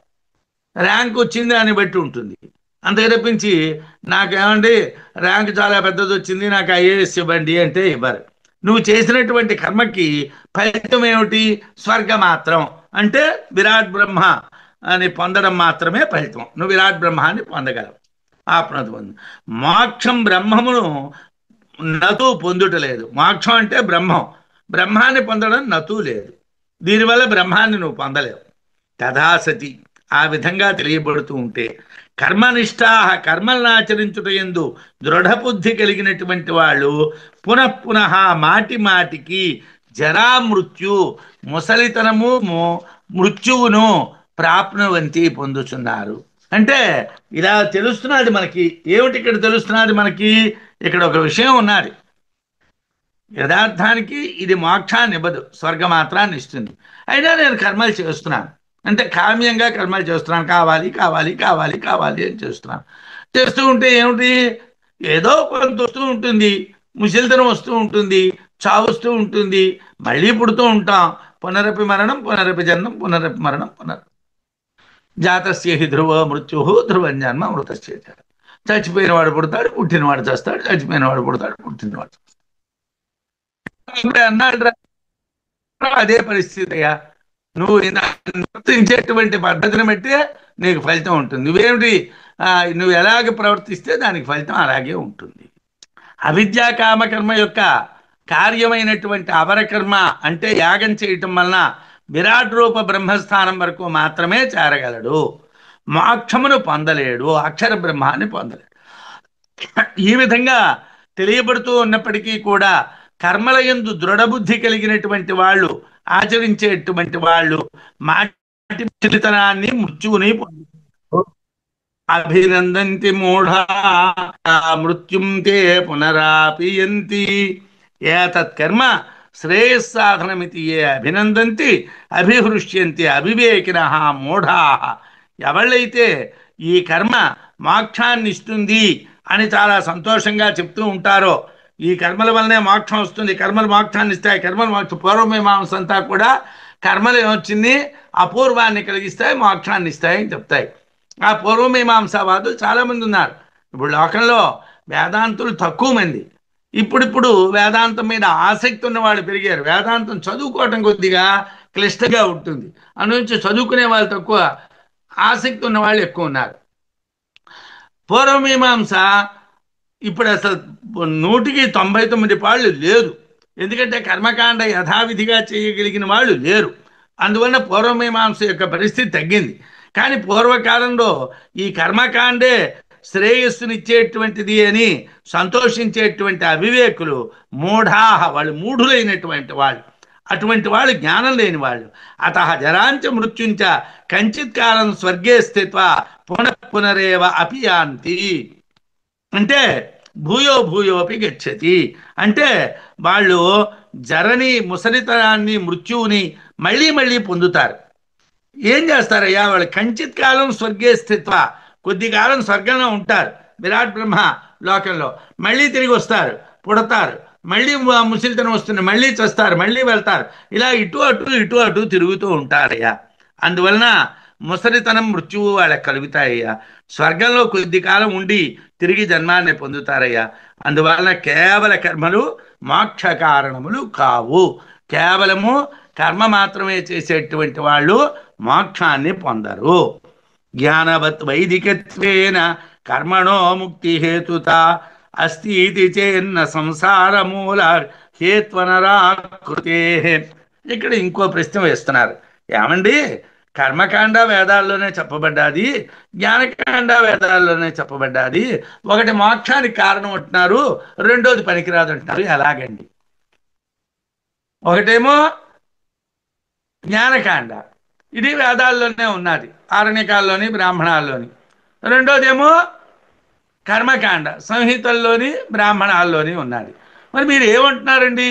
ర్యాంక్ వచ్చింది దాన్ని బట్టి ఉంటుంది. అంతే తప్పించి నాకేమండి ర్యాంక్ చాలా పెద్దది వచ్చింది నాకు ఐఏఎస్ ఇవ్వండి అంటే ఇవ్వరు. నువ్వు చేసినటువంటి కర్మకి ఫలితం ఏమిటి? స్వర్గమాత్రం, అంటే విరాట్ బ్రహ్మ అని పొందడం మాత్రమే ఫలితం. నువ్వు విరాట్ బ్రహ్మాన్ని పొందగలవు, ఆప్నోతి పొందు. మోక్షం బ్రహ్మమును నతు పొందుటలేదు. మోక్షం అంటే బ్రహ్మం, బ్రహ్మాన్ని పొందడం నతు లేదు. దీనివల్ల బ్రహ్మాన్ని నువ్వు పొందలేవు. తథాసతి, ఆ విధంగా తెలియబడుతూ ఉంటే కర్మనిష్టా, కర్మలను ఆచరించుట యందు దృఢబుద్ధి కలిగినటువంటి వాళ్ళు పునఃపునః మాటి మాటికి జరా మృత్యు, ముసలితనము మృత్యువును ప్రాప్నువంతి పొందుతున్నారు. అంటే ఇలా తెలుస్తున్నది మనకి. ఏమిటి ఇక్కడ తెలుస్తున్నది మనకి? ఇక్కడ ఒక విషయం ఉన్నది. యథార్థానికి ఇది మోక్షాన్ని ఇవ్వదు, స్వర్గమాత్రాన్ని ఇస్తుంది. అయినా నేను కర్మలు చేస్తున్నాను అంటే కామ్యంగా కర్మలు చేస్తున్నాను, కావాలి కావాలి కావాలి కావాలి అని చేస్తున్నాను. చేస్తూ ఉంటే ఏమిటి? ఏదో కొంత వస్తూ ఉంటుంది, ముసలితనం వస్తూ ఉంటుంది, చావు వస్తూ ఉంటుంది, మళ్ళీ పుడుతూ ఉంటాం. పునరపి మరణం పునరపి జన్మం పునరపి మరణం జాతస్య హి ధ్రువ మృత్యు ధ్రువం జన్మ మృతస్య. చచ్చిపోయిన వాడు పుడతాడు, పుట్టినవాడు చేస్తాడు, చచ్చిపోయిన వాడు పుడతాడు, పుట్టినవాడు అన్నాడు. అదే పరిస్థితి అయ్యా. నువ్వు ప్రవర్తించేటువంటి పద్ధతిని బట్టి నీకు ఫలితం ఉంటుంది. నువ్వేమిటి నువ్వు ఎలాగ ప్రవర్తిస్తే దానికి ఫలితం అలాగే ఉంటుంది. అవిద్యా కామకర్మ యొక్క కార్యమైనటువంటి అవరకర్మ అంటే యాగం చేయటం వలన విరాట్ రూప బ్రహ్మస్థానం వరకు మాత్రమే చేరగలడు, మోక్షమును పొందలేడు, అక్షర బ్రహ్మాన్ని పొందలేడు. ఈ విధంగా తెలియబడుతూ ఉన్నప్పటికీ కూడా కర్మల యందు దృఢబుద్ధి కలిగినటువంటి వాళ్ళు, ఆచరించేటువంటి వాళ్ళు మాటి చిలితనాన్ని మృత్యువుని అభినందంతి మూఢా మృత్యుం తే పునరాపియంతి. ఏతత్ కర్మ శ్రేయస్సాధనమితి ఏ అభినందంతి అభిహృష్యంతి అవివేకినః మూఢాః. ఎవళ్ళైతే ఈ కర్మ మోక్షాన్ని ఇస్తుంది అని చాలా సంతోషంగా చెప్తూ ఉంటారో, ఈ కర్మల వల్లనే మోక్షం వస్తుంది, కర్మలు మోక్షాన్ని ఇస్తాయి, కర్మలు మోక్ష పూర్వమీమాంస అంతా కూడా కర్మలు ఏమొచ్చింది? అపూర్వాన్ని కలిగిస్తాయి, మోక్షాన్ని ఇస్తాయని చెప్తాయి. ఆ పూర్వమీమాంసావాదులు చాలామంది ఉన్నారు. ఇప్పుడు లోకంలో వేదాంతులు తక్కువ మంది, ఇప్పుడిప్పుడు వేదాంతం మీద ఆసక్తి ఉన్న వాళ్ళు పెరిగారు. వేదాంతం చదువుకోవటం కొద్దిగా క్లిష్టంగా ఉంటుంది. అందునుంచి చదువుకునే వాళ్ళు తక్కువ, ఆసక్తి ఉన్న వాళ్ళు ఎక్కువ ఉన్నారు. పూర్వమీమాంస ఇప్పుడు అసలు 100కి 99 పాళ్ళు లేదు. ఎందుకంటే కర్మకాండ యథావిధిగా చేయగలిగిన వాళ్ళు లేరు. అందువలన పూర్వమీమాంస యొక్క పరిస్థితి తగ్గింది. కానీ పూర్వకాలంలో ఈ కర్మకాండే శ్రేయస్సునిచ్చేటువంటిది అని సంతోషించేటువంటి అవివేకులు, మూఢాహ, వాళ్ళు మూఢులైనటువంటి వాళ్ళు, అటువంటి వాళ్ళు జ్ఞానం లేని వాళ్ళు. అత జరాంచ మృత్యుంచ కంచిత్ కాలం స్వర్గే స్థిత్వ పునఃపునరేవ అపియాంతి. అంటే భూయో భూయోపి గచ్చతి. అంటే వాళ్ళు జరని, ముసలితనాన్ని, మృత్యువుని మళ్ళీ మళ్ళీ పొందుతారు. ఏం చేస్తారయ్యా వాళ్ళు? కంచిత్ కాలం స్వర్గే స్థిత్వ, కొద్ది కాలం స్వర్గంలో ఉంటారు విరాట్ బ్రహ్మ లోకంలో, మళ్ళీ తిరిగి వస్తారు, పుడతారు, మళ్ళీ ముసలితనం వస్తుంది, మళ్ళీ చస్తారు, మళ్ళీ వెళ్తారు. ఇలా ఇటు అటు ఇటు అటు తిరుగుతూ ఉంటారయ్యా. అందువలన ముసలితనం, మృత్యువు వాళ్ళకి కలుగుతాయ్యా. స్వర్గంలో కొద్ది కాలం ఉండి తిరిగి జన్మాన్ని పొందుతారయ్యా. అందువలన కేవల కర్మలు మోక్ష కారణములు కావు. కేవలము కర్మ మాత్రమే చేసేటువంటి వాళ్ళు మోక్షాన్ని పొందరు. జ్ఞానవత్ వైదికత్వేన కర్మణో ముక్తి హేతుత అస్తి ఇది చేన్న సంసార మూల హేత్వనరాకృతే. ఇక్కడ ఇంకో ప్రశ్న వేస్తున్నారు. ఏమండి, కర్మకాండ వేదాల్లోనే చెప్పబడ్డాది, జ్ఞానకాండ వేదాల్లోనే చెప్పబడ్డాది. ఒకటి మోక్షానికి కారణం అంటున్నారు, రెండోది పనికిరాదు అంటున్నారు. ఎలాగండి? ఒకటేమో జ్ఞానకాండ, ఇది వేదాల్లోనే ఉన్నది, ఆరణ్యకాల్లోని బ్రాహ్మణాల్లోని. రెండోదేమో కర్మకాండ, సంహితల్లోని బ్రాహ్మణాల్లోని ఉన్నది. మరి మీరు ఏమంటున్నారండి?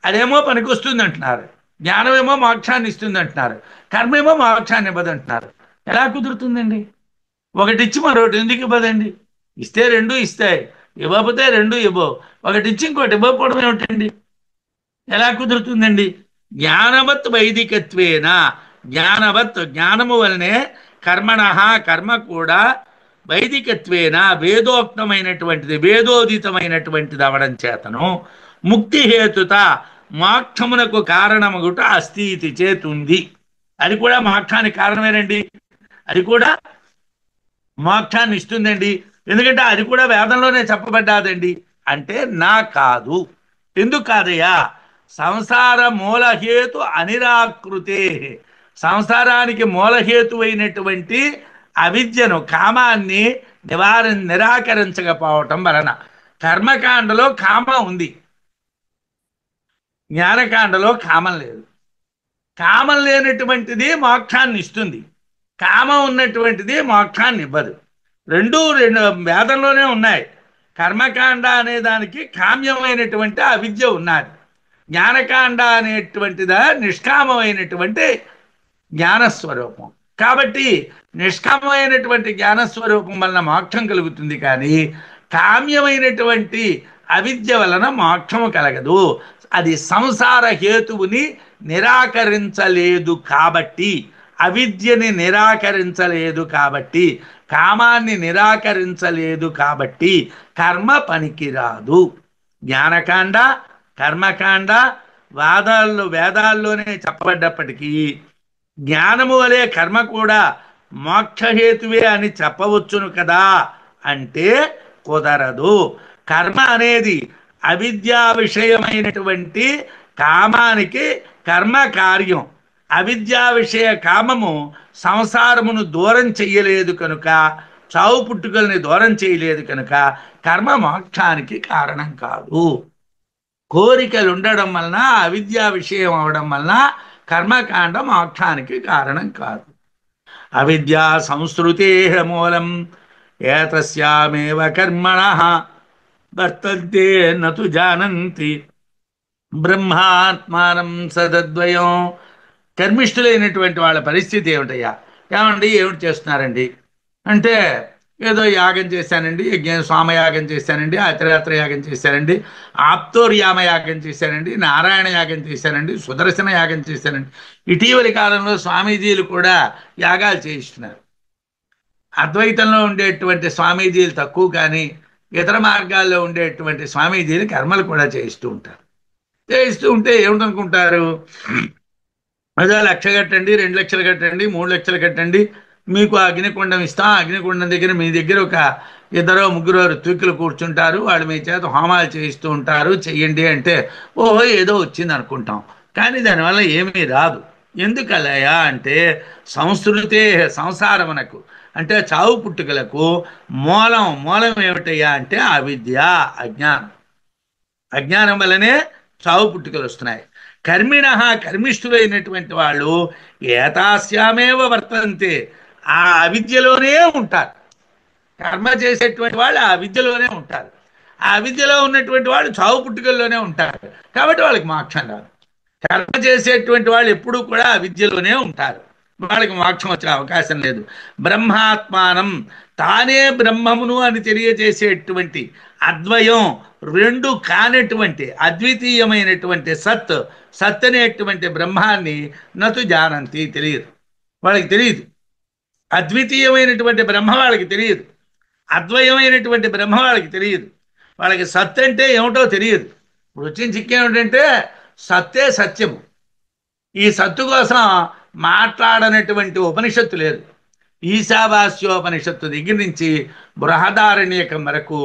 అదేమో పనికొస్తుంది అంటున్నారు, జ్ఞానమేమో మోక్షాన్ని ఇస్తుంది అంటున్నారు, కర్మేమో మోక్షాన్ని ఇవ్వదంటున్నారు. ఎలా కుదురుతుందండి? ఒకటి ఇచ్చి మరొకటి ఎందుకు ఇవ్వదండి? ఇస్తే రెండు ఇస్తాయి, ఇవ్వకపోతే రెండు ఇవ్వవు. ఒకటి ఇచ్చి ఇంకోటి ఇవ్వకపోవడం ఏమిటండి? ఎలా కుదురుతుందండి? జ్ఞానవత్ వైదికత్వేన, జ్ఞానవత్, జ్ఞానము వలనే, కర్మణ, కర్మ కూడా వైదికత్వేన, వేదోక్తమైనటువంటిది, వేదోదితమైనటువంటిది అవడం చేతను, ముక్తి హేతుత, మోక్షమునకు కారణమగుట అస్తి ఇది చేతుంది. అది కూడా మోక్షానికి కారణమేనండి, అది కూడా మోక్షాన్ని ఇస్తుందండి. ఎందుకంటే అది కూడా వేదంలోనే చెప్పబడ్డాదండి. అంటే నా కాదు. ఎందుకు కాదయ్యా? సంసార మూలహేతు అనిరాకృతే, సంసారానికి మూలహేతువైనటువంటి అవిద్యను, కామాన్ని నిరాకరించకపోవటం వలన. కర్మకాండలో కామం ఉంది, జ్ఞానకాండలో కామం లేదు. కామం లేనటువంటిది మోక్షాన్ని ఇస్తుంది, కామం ఉన్నటువంటిది మోక్షాన్ని ఇవ్వదు. రెండు వేదంలోనే ఉన్నాయి. కర్మకాండ అనే దానికి కామ్యమైనటువంటి అవిద్య ఉన్నది, జ్ఞానకాండ అనేటువంటిదా నిష్కామమైనటువంటి జ్ఞానస్వరూపం. కాబట్టి నిష్కామమైనటువంటి జ్ఞానస్వరూపం వలన మోక్షం కలుగుతుంది, కానీ కామ్యమైనటువంటి అవిద్య వలన మోక్షము కలగదు. అది సంసార హేతువుని నిరాకరించలేదు కాబట్టి, అవిద్యని నిరాకరించలేదు కాబట్టి, కామాన్ని నిరాకరించలేదు కాబట్టి కర్మ పనికిరాదు. జ్ఞానకాండ, కర్మకాండ వేదాల్లోనే చెప్పబడ్డప్పటికీ జ్ఞానము వలె కర్మ కూడా మోక్షహేతువే అని చెప్పవచ్చును కదా అంటే కుదరదు. కర్మ అనేది అవిద్యా విషయమైనటువంటి కామానికి కర్మ కార్యం. అవిద్యా విషయ కామము సంసారమును దూరం చెయ్యలేదు కనుక, చావు పుట్టుకల్ని దూరం చేయలేదు కనుక కర్మ మోక్షానికి కారణం కాదు. కోరికలు ఉండడం వలన, అవిద్యా విషయం అవడం వలన కర్మకాండ మోక్షానికి కారణం కాదు. అవిద్యా సంస్కృతే మూలం ఏతస్యామేవ కర్మణః వర్తంతే నతు జానంతి బ్రహ్మాత్మానం సదద్వయం. కర్మిష్ఠులైనటువంటి వాళ్ళ పరిస్థితి ఏమిటయ్యా? ఏమండి, ఏమిటి చేస్తున్నారండి అంటే, ఏదో యాగం చేశానండి, స్వామయాగం చేశానండి, అతిరాత్ర యాగం చేశానండి, ఆప్తోర్యామ యాగం చేశానండి, నారాయణ యాగం చేశానండి, సుదర్శన యాగం చేశానండి. ఇటీవలి కాలంలో స్వామీజీలు కూడా యాగాలు చేయిస్తున్నారు. అద్వైతంలో ఉండేటువంటి స్వామీజీలు తక్కువ, కానీ ఇతర మార్గాల్లో ఉండేటువంటి స్వామీజీని కర్మలు కూడా చేయిస్తూ ఉంటారు. చేయిస్తూ ఉంటే ఏమిటనుకుంటారు, అదే 1,00,000 కట్టండి, 2,00,000 కట్టండి, 3,00,000 కట్టండి, మీకు ఆ అగ్నికుండం ఇస్తాం. ఆ అగ్నికుండం దగ్గర మీ దగ్గర ఒక ఇద్దరో ముగ్గురో ఋత్విక్కులు కూర్చుంటారు, వాళ్ళు మీ చేత హోమాలు చేయిస్తూ ఉంటారు, చెయ్యండి అంటే ఓహో ఏదో వచ్చింది అనుకుంటాం. కానీ దానివల్ల ఏమీ రాదు. ఎందుకలయా అంటే సంస్కృతే సంసారమునకు, అంటే చావు పుట్టుకలకు మూలం ఏమిటయ్యా అంటే అవిద్య, అజ్ఞానం. అజ్ఞానం వల్లనే చావు పుట్టుకలు వస్తున్నాయి. కర్మిణ, కర్మిష్ఠులైనటువంటి వాళ్ళు ఏతాస్యామేవ వర్తంతే, ఆ అవిద్యలోనే ఉంటారు. కర్మ చేసేటువంటి వాళ్ళు ఆ విద్యలోనే ఉంటారు. ఆ విద్యలో ఉన్నటువంటి వాళ్ళు చావు పుట్టుకల్లోనే ఉంటారు. కాబట్టి వాళ్ళకి మోక్షం రాదు. కర్మ చేసేటువంటి వాళ్ళు ఎప్పుడూ కూడా ఆ విద్యలోనే ఉంటారు. వాళ్ళకి మోక్షం వచ్చే అవకాశం లేదు. బ్రహ్మాత్మానం, తానే బ్రహ్మమును అని తెలియజేసేటువంటి అద్వయం, రెండు కానటువంటి అద్వితీయమైనటువంటి సత్, సత్ అనేటువంటి బ్రహ్మాన్ని నతు జానంతి, తెలియదు. వాళ్ళకి తెలియదు. అద్వితీయమైనటువంటి బ్రహ్మ వాళ్ళకి తెలియదు. అద్వయమైనటువంటి బ్రహ్మ వాళ్ళకి తెలియదు. వాళ్ళకి సత్ అంటే ఏమిటో తెలియదు. ఇప్పుడు వచ్చిన చిక్కు ఏమిటంటే సత్తే సత్యము. ఈ సత్తు కోసం మాట్లాడనటువంటి ఉపనిషత్తు లేదు. ఈశావాస్యోపనిషత్తు దగ్గర నుంచి బృహదారణ్యకం వరకు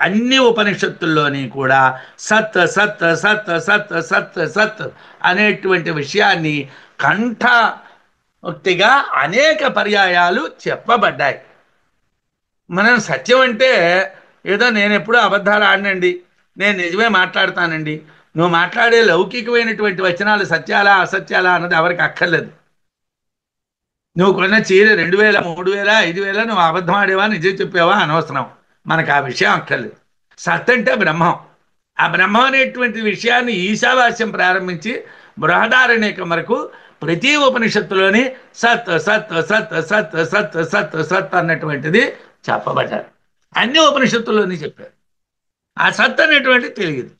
అన్ని ఉపనిషత్తుల్లోని కూడా సత్ సత్ సత్ సత్ సత్ సత్ అనేటువంటి విషయాన్ని కంఠోక్తిగా అనేక పర్యాయాలు చెప్పబడ్డాయి. మనం సత్యం అంటే ఏదో నేను ఎప్పుడూ అబద్ధాలు ఆడనండి, నేను నిజమే మాట్లాడతానండి, నువ్వు మాట్లాడే లౌకికమైనటువంటి వచనాలు సత్యాలా అసత్యాలా అన్నది ఎవరికి అక్కర్లేదు. నువ్వు కొన్న చీర 2,000, 3,000, 5,000 నువ్వు అబద్ధం ఆడేవా నిజం చెప్పావా అనవసరం. మనకు ఆ విషయం అక్కర్లేదు. సత్ అంటే బ్రహ్మం. ఆ బ్రహ్మం అనేటువంటి విషయాన్ని ఈశావాస్యం ప్రారంభించి బృహదారణ్యకం వరకు ప్రతి ఉపనిషత్తులోని సత్ సత్ సత్ సత్ సత్ సత్ సత్ అన్నటువంటిది చెప్పబడ్డారు. అన్ని ఉపనిషత్తుల్లోని చెప్పారు. ఆ సత్ అనేటువంటిది తెలియదు.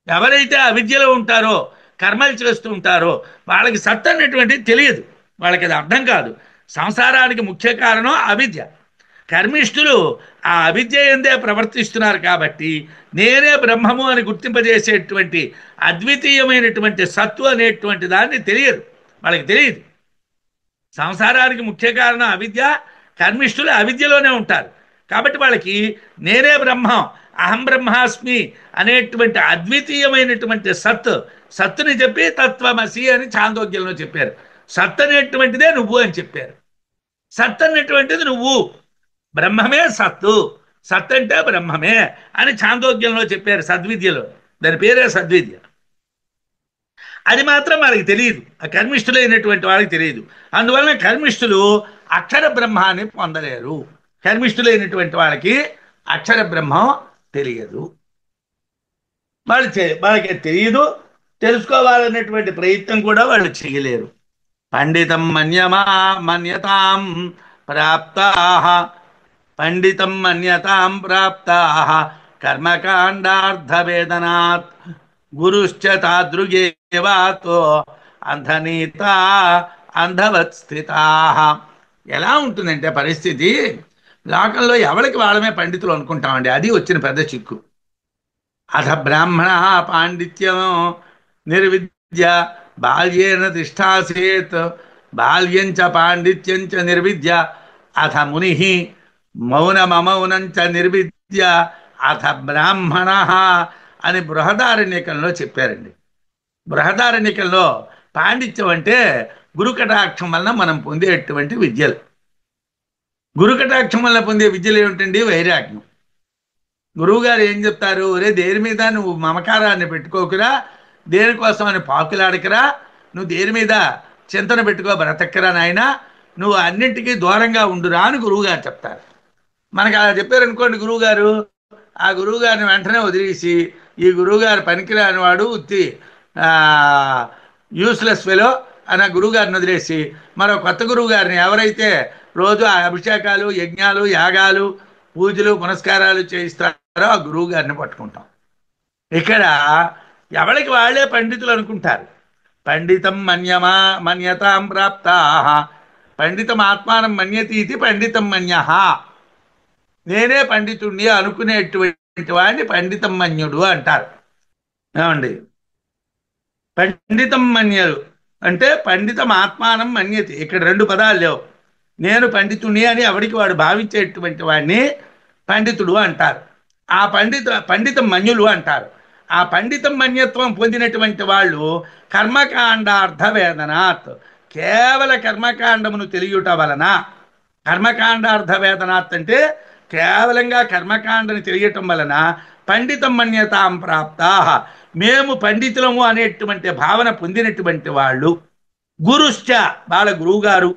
ఎవరైతే అవిద్యలో ఉంటారో, కర్మలు చేస్తూ ఉంటారో వాళ్ళకి సత్ అనేటువంటిది తెలియదు. వాళ్ళకి అది అర్థం కాదు. సంసారానికి ముఖ్య కారణం అవిద్య. కర్మిష్ఠులు ఆ అవిద్య ఎందే ప్రవర్తిస్తున్నారు కాబట్టి నేనే బ్రహ్మము అని గుర్తింపజేసేటువంటి అద్వితీయమైనటువంటి సత్తు అనేటువంటి దాన్ని తెలియదు. వాళ్ళకి తెలియదు. సంసారానికి ముఖ్య కారణం అవిద్య. కర్మిష్ఠులు అవిద్యలోనే ఉంటారు కాబట్టి వాళ్ళకి నేనే బ్రహ్మం, అహం బ్రహ్మాస్మి అనేటువంటి అద్వితీయమైనటువంటి సత్, సత్తుని చెప్పి తత్వమసి అని చాందోగ్యంలో చెప్పారు. సత్ అనేటువంటిదే నువ్వు అని చెప్పారు. సత్ అనేటువంటిది నువ్వు, బ్రహ్మమే సత్తు, సత్ అంటే బ్రహ్మమే అని చాందోగ్యంలో చెప్పారు. సద్విద్యలో దాని పేరే సద్విద్య. అది మాత్రం వాళ్ళకి తెలియదు. ఆ కర్మిష్ఠులైనటువంటి వాళ్ళకి తెలియదు. అందువలన కర్మిష్ఠులు అక్షర బ్రహ్మాన్ని పొందలేరు. కర్మిష్ఠులైనటువంటి వాళ్ళకి అక్షర బ్రహ్మం తెలియదు. వాళ్ళకి తెలియదు. తెలుసుకోవాలనేటువంటి ప్రయత్నం కూడా వాళ్ళు చేయలేరు. పండితం మన్యతాం ప్రాప్తా, పండితం మన్యతాం ప్రాప్తా కర్మకాండార్థవేదనాత్ గురుశ్చ తాదృగేవాతో అంధనీత అంధవత్ స్థితా. ఎలా ఉంటుందంటే పరిస్థితి, లోకంలో ఎవరికి వాళ్ళమే పండితులు అనుకుంటామండి. అది వచ్చిన పెద్ద చిక్కు. అథ బ్రాహ్మణ పాండిత్యం నిర్విద్య బాల్యేన తిష్టాసేత్, బాల్యం చ పాండిత్యం చ నిర్విద్య అథ ముని మౌనమౌనం చ నిర్విద్య అథ బ్రాహ్మణ అని బృహదారణ్యకంలో చెప్పారండి. బృహదారణ్యకంలో పాండిత్యం అంటే గురుకటాక్షం వలన మనం పొందేటువంటి విద్యలు. గురుకటాక్షం వలన పొందే విద్యలు ఏమిటండి? వైరాగ్యం. గురువుగారు ఏం చెప్తారు? ఒరే, దేని మీద నువ్వు మమకారాన్ని పెట్టుకోకురా, దేనికోసం అని పాకులాడకరా, నువ్వు దేని మీద చింతన పెట్టుకో బ్రతక్కరా నాయన, నువ్వు అన్నింటికీ దూరంగా ఉండురా అని గురువుగారు చెప్తారు. మనకు అలా చెప్పారనుకోండి గురువుగారు, ఆ గురువుగారిని వెంటనే వదిలేసి ఈ గురువుగారు పనికిరాని వాడు, ఉత్తి యూస్లెస్ ఫెలో అని గురువుగారిని వదిలేసి మరో కొత్త గురువుగారిని, ఎవరైతే రోజు ఆ అభిషేకాలు యజ్ఞాలు యాగాలు పూజలు పునస్కారాలు చేయిస్తారో ఆ గురువు గారిని పట్టుకుంటాం. ఇక్కడ ఎవరికి వాళ్ళే పండితులు అనుకుంటారు. పండితం మన్యతాం ప్రాప్తా, పండితం ఆత్మానం మన్యతి ఇది పండితం మన్య. నేనే పండితుణ్ణి అనుకునేటువంటి వాడిని పండితం మన్యుడు అంటారు. ఏమండి? పండితం మన్యరు అంటే పండితం ఆత్మానం మన్యతి. ఇక్కడ రెండు పదాలు లేవు. నేను పండితుని అని ఎవడికి వాడు భావించేటువంటి వాడిని పండితుడు అంటారు. ఆ పండితం మన్యులు అంటారు. ఆ పండితం మన్యత్వం పొందినటువంటి వాళ్ళు కర్మకాండార్థ వేదనాత్, కేవల కర్మకాండమును తెలియుట వలన, కర్మకాండార్థ వేదనాత్ అంటే కేవలంగా కర్మకాండని తెలియటం వలన పండితం మన్యతాం ప్రాప్తా, మేము పండితులము అనేటువంటి భావన పొందినటువంటి వాళ్ళు. గురుశ్చ, వాళ్ళ గురువుగారు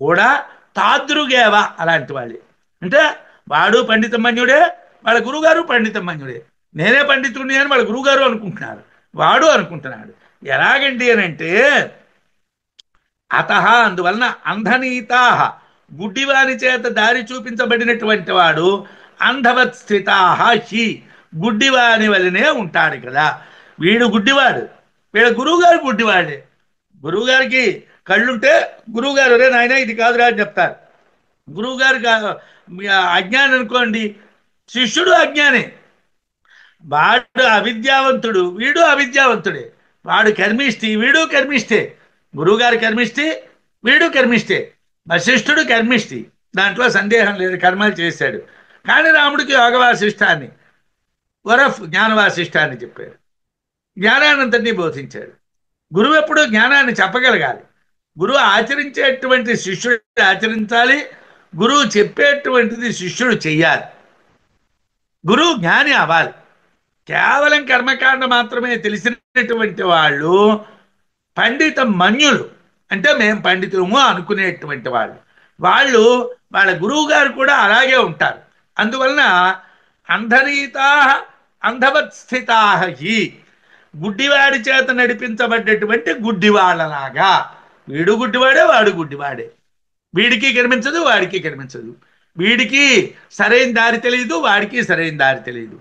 కూడా తాదృగేవ, అలాంటి వాళ్ళే. అంటే వాడు పండితమన్యుడే, వాళ్ళ గురువుగారు పండితమన్యుడే. నేనే పండితుడిని అని వాళ్ళ గురువుగారు అనుకుంటున్నారు, వాడు అనుకుంటున్నాడు. ఎలాగండి అని అంటే, అత అందువలన అంధనీతా, గుడ్డివాని చేత దారి చూపించబడినటువంటి వాడు అంధవత్ స్థితా హి, గుడ్డివాని వలనే ఉంటాడు కదా. వీడు గుడ్డివాడు, వీళ్ళ గురువుగారు గుడ్డివాడే. గురువుగారికి కళ్ళుంటే గురువుగారు రే నాయన ఇది కాదురా అని చెప్తారు. గురువుగారు అజ్ఞాని అనుకోండి, శిష్యుడు అజ్ఞాని. వాడు అవిద్యావంతుడు, వీడు అవిద్యావంతుడే. వాడు కర్మిష్టి, వీడు కర్మిష్టే. గురువుగారు కర్మిష్టి, వీడు కర్మిష్టే. వశిష్ఠుడు కర్మిష్టి, దాంట్లో సందేహం లేదు, కర్మలు చేశాడు. కానీ రాముడికి యోగవాసిష్టాన్ని, వరఫ్ జ్ఞానవాసిష్టాన్ని చెప్పాడు, జ్ఞానానంతటినీ బోధించాడు. గురువు ఎప్పుడు జ్ఞానాన్ని చెప్పగలగాలి. గురువు ఆచరించేటువంటి శిష్యుడు ఆచరించాలి, గురువు చెప్పేటువంటిది శిష్యుడు చెయ్యాలి. గురువు జ్ఞాని అవ్వాలి. కేవలం కర్మకాండ మాత్రమే తెలిసినటువంటి వాళ్ళు పండిత మన్యులు, అంటే మేము పండితులము అనుకునేటువంటి వాళ్ళు. వాళ్ళు వాళ్ళ గురువు గారు కూడా అలాగే ఉంటారు. అందువలన అంధనీతా అంధవత్ స్థితా హి, గుడ్డివాడి చేత నడిపించబడ్డటువంటి గుడ్డివాళ్ళలాగా. వీడు గుడ్డివాడే, వాడు గుడ్డివాడే. వీడికి కనిపించదు, వాడికి కనిపించదు. వీడికి సరైన దారి తెలియదు, వాడికి సరైన దారి తెలియదు.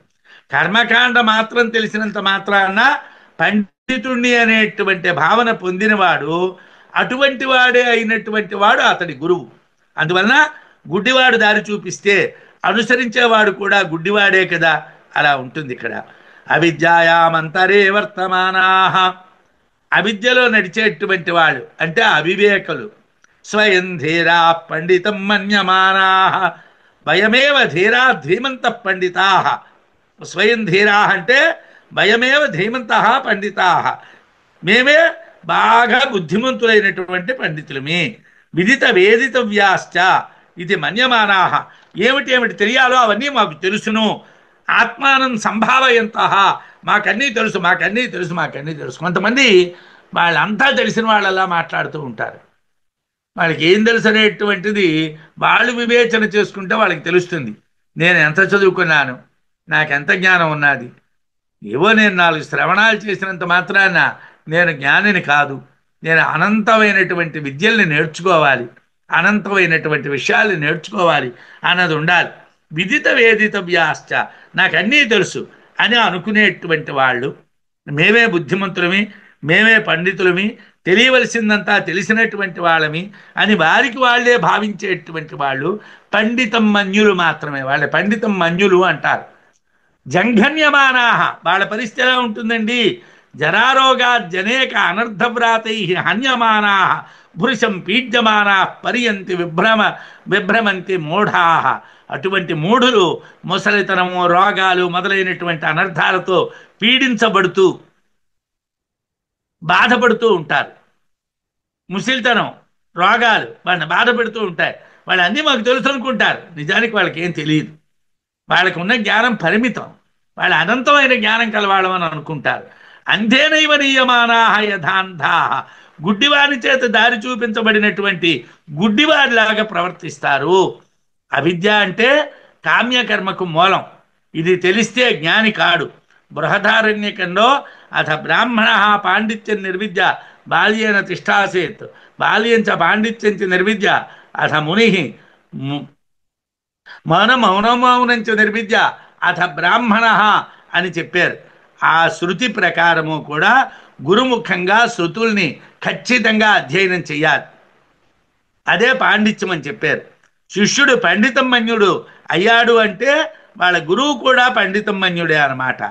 కర్మకాండ మాత్రం తెలిసినంత మాత్రాన పండితుణ్ణి అనేటువంటి భావన పొందినవాడు అటువంటి వాడే అయినటువంటి వాడు అతడి గురువు. అందువలన గుడ్డివాడు దారి చూపిస్తే అనుసరించేవాడు కూడా గుడ్డివాడే కదా. అలా ఉంటుంది ఇక్కడ. అవిద్యాయామంతరే వర్తమానా, అవిద్యలో నడిచేటువంటి వాళ్ళు అంటే అవివేకులు. స్వయం ధీరా పండితం మన్యమానా, భయమేవ ధీరా ధీమంత పండితా. స్వయం ధీరా అంటే భయమేవ ధీమంత పండితా, మేమే బాగా బుద్ధిమంతులైనటువంటి పండితులమే. విదిత వేదితవ్యాశ్చ ఇది మన్యమానా, ఏమిటి తెలియాలో అవన్నీ మాకు తెలుసును. ఆత్మానం సంభావయంత, మాకన్నీ తెలుసు, మాకన్నీ తెలుసు, మాకన్నీ తెలుసు. కొంతమంది వాళ్ళంతా తెలిసిన వాళ్ళలా మాట్లాడుతూ ఉంటారు. వాళ్ళకి ఏం తెలుసు అనేటువంటిది వాళ్ళు వివేచన చేసుకుంటే వాళ్ళకి తెలుస్తుంది. నేను ఎంత చదువుకున్నాను, నాకెంత జ్ఞానం ఉన్నది. ఏవో నేను 4 శ్రవణాలు చేసినంత మాత్రాన నేను జ్ఞానిని కాదు. నేను అనంతమైనటువంటి విద్యల్ని నేర్చుకోవాలి, అనంతమైనటువంటి విషయాలు నేర్చుకోవాలి అన్నది ఉండాలి. విదిత వేదితవ్యాశ్చ, నాకన్నీ తెలుసు అని అనుకునేటువంటి వాళ్ళు, మేమే బుద్ధిమంతులమి, మేమే పండితులమి, తెలియవలసిందంతా తెలిసినటువంటి వాళ్ళమి అని వారికి వాళ్ళే భావించేటువంటి వాళ్ళు పండితం మన్యులు మాత్రమే. వాళ్ళ పండితం మన్యులు అంటారు. జంఘన్యమానాహ, వాళ్ళ పరిస్థితి ఎలా ఉంటుందండి? జరారోగా జనేక అనర్ధవ్రాతై హన్యమానా భృశం పీడ్యమానా పర్యంతి విభ్రమంతి మూఢా. అటువంటి మూఢులు ముసలితనము, రోగాలు మొదలైనటువంటి అనర్థాలతో పీడించబడుతూ బాధపడుతూ ఉంటారు. ముసలితనం, రోగాలు వాళ్ళని బాధ పెడుతూ ఉంటాయి. వాళ్ళు అన్నీ మాకు తెలుసు అనుకుంటారు, నిజానికి వాళ్ళకి ఏం తెలియదు. వాళ్ళకు ఉన్న జ్ఞానం పరిమితం, వాళ్ళ అనంతమైన జ్ఞానం కలవాళ్ళమని అనుకుంటారు. అంధేనైవ నియమానా యథాంధా, గుడ్డివారి చేత దారి చూపించబడినటువంటి గుడ్డివారిలాగా ప్రవర్తిస్తారు. అవిద్య అంటే కామ్యకర్మకు మూలం. ఇది తెలిస్తే జ్ఞాని కాడు. బృహదారణ్యకంలో అథ బ్రాహ్మణ పాండిత్యం నిర్విద్య బాల్యేన తిష్టాసేత్, బాల్యం చ పాండిత్యం చ నిర్విద్య అథ ముని మౌనమౌనంచ నిర్విద్య అథ బ్రాహ్మణ అని చెప్పారు. ఆ శృతి ప్రకారము కూడా గురుముఖంగా శృతుల్ని ఖచ్చితంగా అధ్యయనం చెయ్యాలి. అదే పాండిత్యం అని చెప్పారు. శిష్యుడు పండితం మన్యుడు అయ్యాడు అంటే వాళ్ళ గురువు కూడా పండితం మన్యుడే అన్నమాట.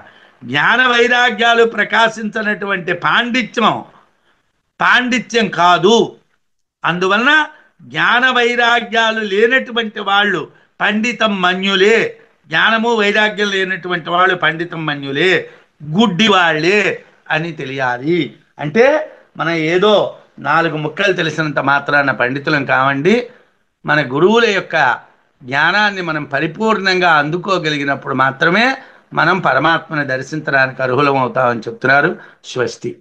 జ్ఞాన వైరాగ్యాలు ప్రకాశించినటువంటి పాండిత్యం కాదు. అందువలన జ్ఞాన వైరాగ్యాలు లేనటువంటి వాళ్ళు పండితం మన్యులే. జ్ఞానము వైరాగ్యం లేనటువంటి వాళ్ళు పండితం మన్యులే, గుడ్డి వాళ్ళే అని తెలియాలి. అంటే మనం ఏదో నాలుగు ముక్కలు తెలిసినంత మాత్రాన పండితులం కావండి. మన గురువుల యొక్క జ్ఞానాన్ని మనం పరిపూర్ణంగా అందుకోగలిగినప్పుడు మాత్రమే మనం పరమాత్మని దర్శించడానికి అర్హులం అవుతామని చెప్తున్నారు. స్వస్తి.